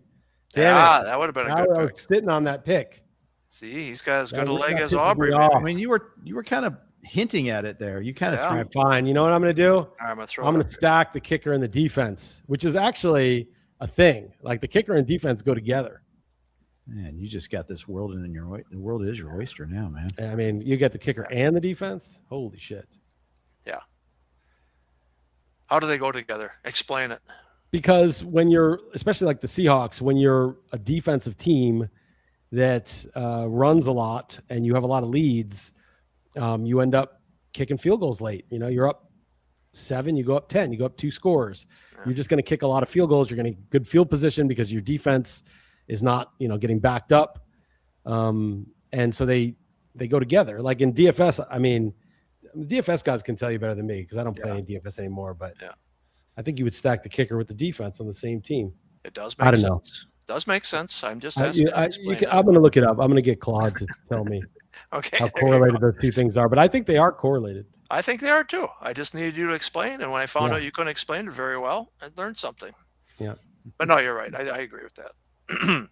S1: Damn that would have been a good
S4: pick. I was sitting on that pick.
S1: See, he's got as good a leg as Aubrey.
S3: I mean, you were kind of hinting at it there. You kind of threw.
S4: Fine. You know what I'm going to do?
S1: I'm
S4: going to stack the kicker and the defense, which is actually a thing. Like the kicker and defense go together.
S3: Man, you just got this world in your the world is your oyster now, man.
S4: I mean, you get the kicker and the defense. Holy shit.
S1: Yeah. How do they go together? Explain it.
S4: Because when you're, especially like the Seahawks, when you're a defensive team that runs a lot and you have a lot of leads, you end up kicking field goals late. You're up 7, you go up 10, you go up 2 scores. Yeah. You're just going to kick a lot of field goals. You're going to get good field position because your defense is not, getting backed up. And so they go together. Like in DFS, I mean, the DFS guys can tell you better than me because I don't play any DFS anymore, but I think you would stack the kicker with the defense on the same team.
S1: It does make sense. Know. Does make sense. I'm just asking.
S4: I'm going to look it up. I'm going to get Claude to tell me how correlated those 2 things are, but I think they are correlated.
S1: I think they are too. I just needed you to explain. And when I found out you couldn't explain it very well, I learned something.
S4: Yeah.
S1: But no, you're right. I agree with that.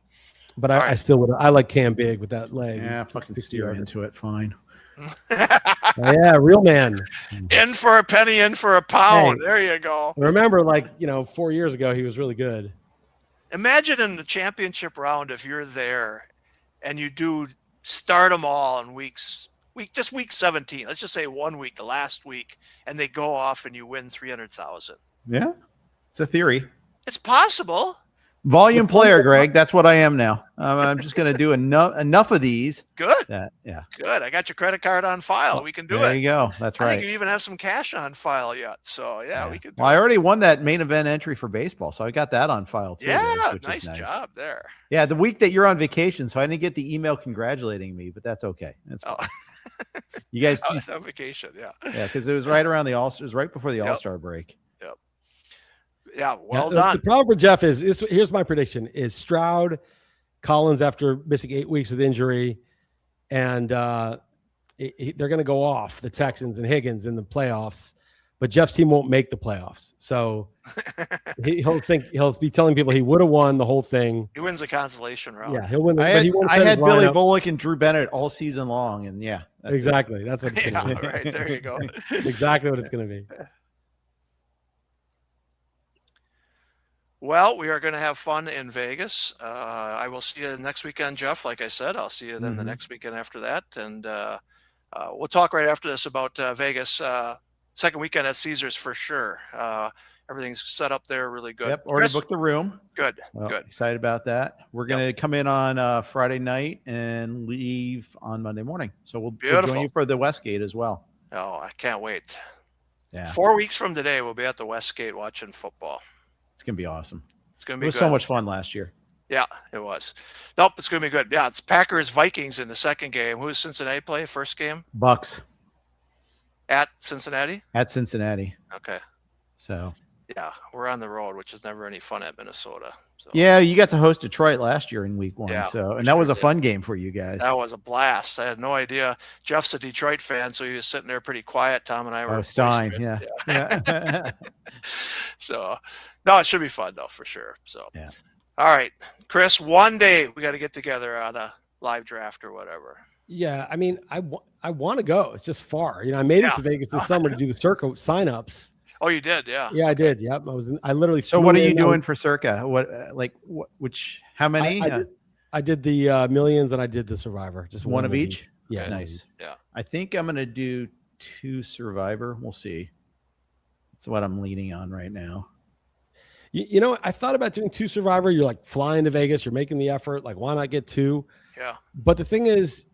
S4: But I still would. I like Cam Big with that leg.
S3: Yeah, fucking steer into it. Fine.
S4: Yeah, real man.
S1: In for a penny, in for a pound. Hey, there you go.
S4: Remember, 4 years ago, he was really good.
S1: Imagine in the championship round if you're there and you do start them all in week 17. Let's just say 1 week, the last week, and they go off and you win 300,000.
S3: Yeah, it's a theory.
S1: It's possible.
S3: Volume player, Greg. That's what I am now. I'm just going to do enough of these.
S1: Good.
S3: Yeah.
S1: Good. I got your credit card on file. We can do it.
S3: There you go. That's right.
S1: I think you even have some cash on file yet. So, we could do
S3: I already won that main event entry for baseball, so I got that on file, too.
S1: Yeah, nice job there.
S3: Yeah, the week that you're on vacation, so I didn't get the email congratulating me, but that's okay. That's fine. You guys.
S1: I was on vacation, yeah.
S3: Yeah, because it was right around it was right before the All-Star break.
S1: Yeah, well done.
S4: The problem for Jeff is here's my prediction: is Stroud, Collins after missing 8 weeks with injury, and they're going to go off the Texans and Higgins in the playoffs, but Jeff's team won't make the playoffs. So he'll be telling people he would have won the whole thing.
S1: He wins the consolation round.
S4: Yeah, he'll win.
S3: I had Billy Volek and Drew Bennett all season long, and
S4: exactly. That's what it's going to be.
S1: Right there you go.
S4: Exactly what it's going to be.
S1: Well, we are going to have fun in Vegas. I will see you next weekend, Jeff. Like I said, I'll see you then the next weekend after that. And we'll talk right after this about Vegas. Second weekend at Caesars for sure. Everything's set up there really good.
S3: Yep, already booked the room.
S1: Good,
S3: well,
S1: good.
S3: Excited about that. We're going to come in on Friday night and leave on Monday morning. So we'll join you for the Westgate as well.
S1: Oh, I can't wait.
S3: Yeah.
S1: 4 weeks from today, we'll be at the Westgate watching football.
S3: It's going to be awesome.
S1: It's going to be
S3: It was so much fun last year.
S1: Yeah, it was. Nope, it's going to be good. Yeah, it's Packers-Vikings in the second game. Who does Cincinnati play? First game?
S3: Bucks.
S1: At Cincinnati?
S3: At Cincinnati.
S1: Okay.
S3: So.
S1: Yeah, we're on the road, which is never any fun at Minnesota. So.
S3: Yeah, you got to host Detroit last year in week 1.
S1: Yeah,
S3: and that was a fun game for you guys.
S1: That was a blast. I had no idea. Jeff's a Detroit fan, so he was sitting there pretty quiet. Tom and I were.
S3: Oh, Stein, yeah.
S1: So, no, it should be fun, though, for sure. So,
S3: yeah.
S1: All right, Chris, one day we got to get together on a live draft or whatever.
S4: Yeah, I mean, I want to go. It's just far. I made it to Vegas this summer to do the Circa signups.
S1: Oh, you did, yeah.
S4: Yeah, I did. Yep, I literally.
S3: So, what are you doing for Circa? How many?
S4: I did the Millions and I did the Survivor. Just
S3: one of each.
S4: Yeah,
S1: okay.
S3: Nice.
S1: Yeah,
S3: I think I'm gonna do 2 Survivor. We'll see. That's what I'm leaning on right now.
S4: You know, I thought about doing 2 Survivor. You're like flying to Vegas. You're making the effort. Like, why not get 2?
S1: Yeah.
S4: But the thing is,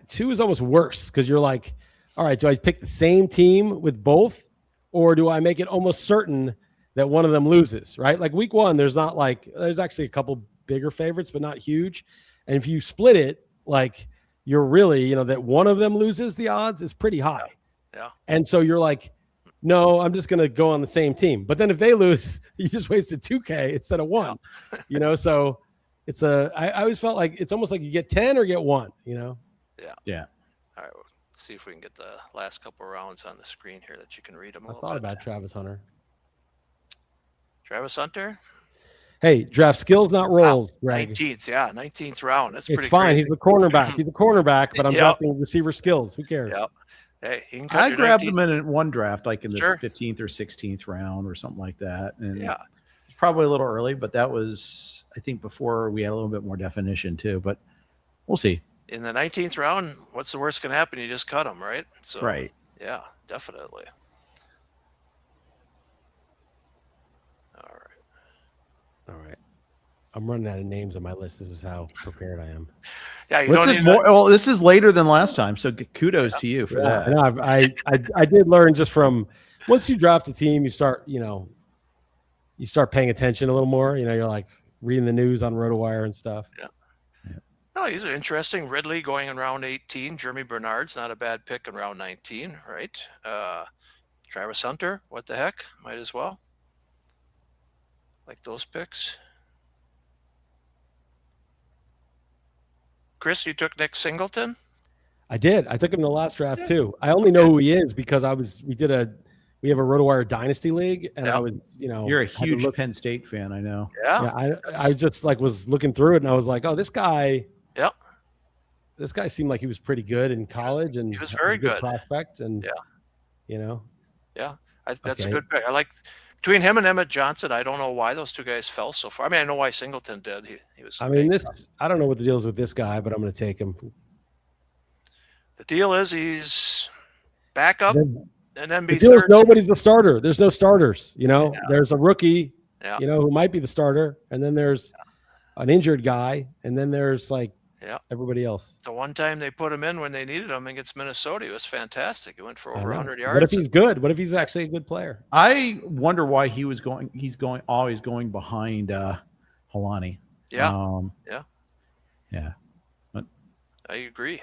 S4: 2 is almost worse because you're like, all right, do I pick the same team with both? Or do I make it almost certain that one of them loses, right? Like week 1, there's actually a couple bigger favorites, but not huge. And if you split it, like you're really, that one of them loses, the odds is pretty high.
S1: Yeah.
S4: And so you're like, no, I'm just going to go on the same team. But then if they lose, you just wasted 2K instead of 1, so it's I always felt like it's almost like you get 10 or get 1,
S1: Yeah.
S3: Yeah.
S1: All right. We'll see if we can get the last couple of rounds on the screen here that you can read them a
S4: I
S1: little
S4: thought
S1: bit.
S4: about Travis Hunter.
S1: Travis Hunter?
S4: Hey, draft skills, not roles, Greg.
S1: 19th round. That's
S4: It's
S1: pretty
S4: fine.
S1: crazy.
S4: He's a cornerback, but I'm drafting receiver skills. Who cares?
S1: Yep. Hey, he can cut
S3: I
S1: your
S3: grabbed
S1: 19th.
S3: him in one draft, like in the
S1: Sure.
S3: 15th or 16th round or something like that. And
S1: Yeah.
S3: it's probably a little early, but that was, I think, before we had a little bit more definition too. But we'll see.
S1: In the 19th round, what's the worst can happen? You just cut him, right? So,
S3: Right.
S1: Yeah, definitely.
S4: All right. I'm running out of names on my list. This is how prepared I am.
S1: Yeah, you
S3: This
S1: don't
S3: is
S1: need
S3: more. Well, this is later than last time, so kudos to you for that.
S4: No, I did learn just from once you draft a team, you start paying attention a little more. You're like reading the news on RotoWire and stuff.
S1: Yeah. No, these are interesting. Ridley going in round 18. Jeremy Bernard's not a bad pick in round 19, right? Travis Hunter, what the heck? Might as well. Like those picks. Chris, you took Nick Singleton?
S4: I did. I took him in the last draft too. I only know who he is because we have a RotoWire Dynasty League, and I was,
S3: You're a huge Penn State fan, I know.
S1: Yeah.
S4: I just was looking through it, and I was like, oh, this guy.
S1: Yep.
S4: This guy seemed like he was pretty good in college, and
S1: he was very
S4: a good
S1: good
S4: prospect, and
S1: Yeah, that's a good pick. I like between him and Emmett Johnson. I don't know why those two guys fell so far. I mean, I know why Singleton did. He was.
S4: I mean, I don't know what the deal is with this guy, but I'm going to take him.
S1: The deal is he's back up and then be
S4: the deal is
S1: third.
S4: nobody's the starter. There's no starters. There's a rookie,
S1: Yeah.
S4: who might be the starter, and then there's an injured guy, and then there's everybody else.
S1: The one time they put him in when they needed him against Minnesota, he was fantastic. He went for over 100 yards.
S4: What if he's good? What if he's actually a good player?
S3: I wonder why he's always going behind Helani.
S1: Yeah.
S3: Yeah. But,
S1: I agree.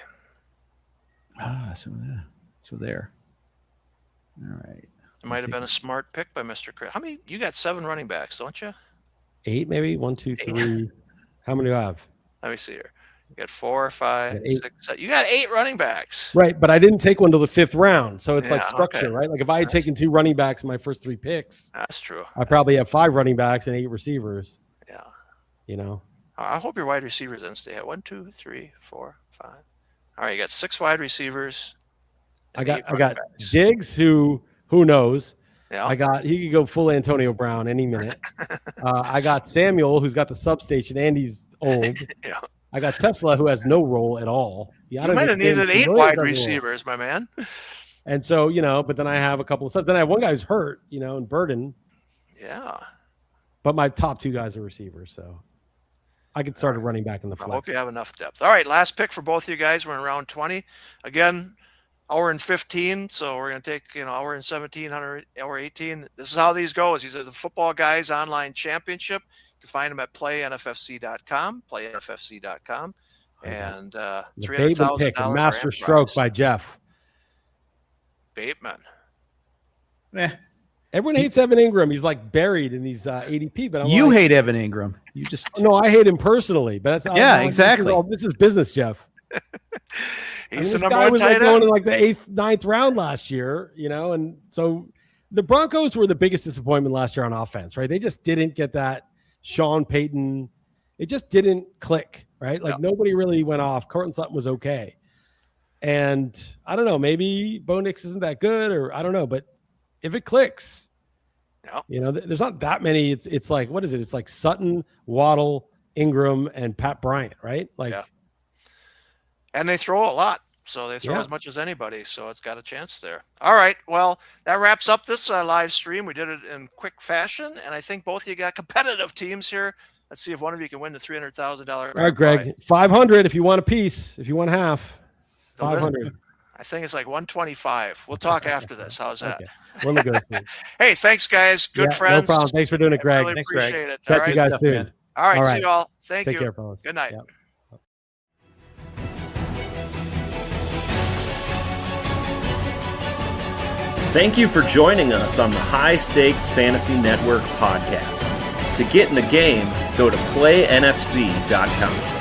S3: So there. All right.
S1: It might have been a smart pick by Mr. Chris. How many? You got 7 running backs, don't you?
S4: 8, maybe 1, 2, 3. How many do I have?
S1: Let me see here. You got 4, 5,
S4: 8.
S1: 6, 7. You got 8 running backs.
S4: Right, but I didn't take one till the 5th round, so it's like
S1: Yeah,
S4: structure,
S1: okay.
S4: right? Like if I had taken 2 running backs in my first 3 picks,
S1: That's true.
S4: I probably have 5 running backs and 8 receivers.
S1: Yeah. I hope your wide receivers then stay at 1, 2, 3, 4, 5. All right, you got 6 wide receivers.
S4: I
S1: and
S4: got
S1: 8 running backs.
S4: Diggs, who knows?
S1: Yeah.
S4: He could go full Antonio Brown any minute. I got Samuel, who's got the substation and he's old.
S1: Yeah.
S4: I got Tesla, who has no role at all.
S1: You might have needed 8 wide receivers, my man.
S4: And so, but then I have a couple of stuff. Then I have one guy who's hurt, and Burden.
S1: Yeah.
S4: But my top 2 guys are receivers, so I could start a running back in the
S1: I
S4: flex.
S1: hope you have enough depth. All right, last pick for both of you guys. We're in round 20. Again, hour and 15, so we're going to take, hour and 17, hour 18. This is how these go. These are the Football Guys Online Championship. You can find them at playnffc.com, playnffc.com. And
S4: the
S1: $300,000
S4: Bateman pick, a
S1: grand
S4: master
S1: prize.
S4: stroke by Jeff.
S1: Bateman.
S4: Everyone hates Evan Ingram. He's like buried in these ADP, but
S3: You hate Evan Ingram. You just
S4: No, I hate him personally, but that's
S3: exactly.
S4: This is business, Jeff.
S1: He's the
S4: this
S1: number
S4: guy
S1: 1
S4: was
S1: tight
S4: going
S1: end.
S4: in like the 8th, 9th round last year, and so the Broncos were the biggest disappointment last year on offense, right? They just didn't get that Sean Payton. It just didn't click, right? Like nobody really went off. Cortland Sutton was okay. And I don't know, maybe Bo Nix isn't that good, or I don't know, but if it clicks, there's not that many. It's like, what is it? It's like Sutton, Waddle, Ingram, and Pat Bryant, right?
S1: And they throw a lot. So they throw as much as anybody. So it's got a chance there. All right. Well, that wraps up this live stream. We did it in quick fashion. And I think both of you got competitive teams here. Let's see if one of you can win the $300,000.
S4: All right, Greg, 500 if you want a piece, if you want half. 500.
S1: I think it's like 125. We'll talk after this. How's that?
S4: Okay. We'll negotiate.
S1: Hey, thanks, guys. Good friends.
S4: No problem. Thanks for doing it, Greg.
S1: Really
S3: Thanks,
S1: appreciate
S3: Greg.
S1: it.
S4: Catch
S1: All
S4: you
S1: right.
S4: guys soon.
S1: All right.
S4: All
S1: See
S4: right.
S1: you all. Thank
S4: Take
S1: you.
S4: care, fellas.
S1: Good night.
S4: Yep.
S2: Thank you for joining us on the High Stakes Fantasy Network podcast. To get in the game, go to playnfc.com.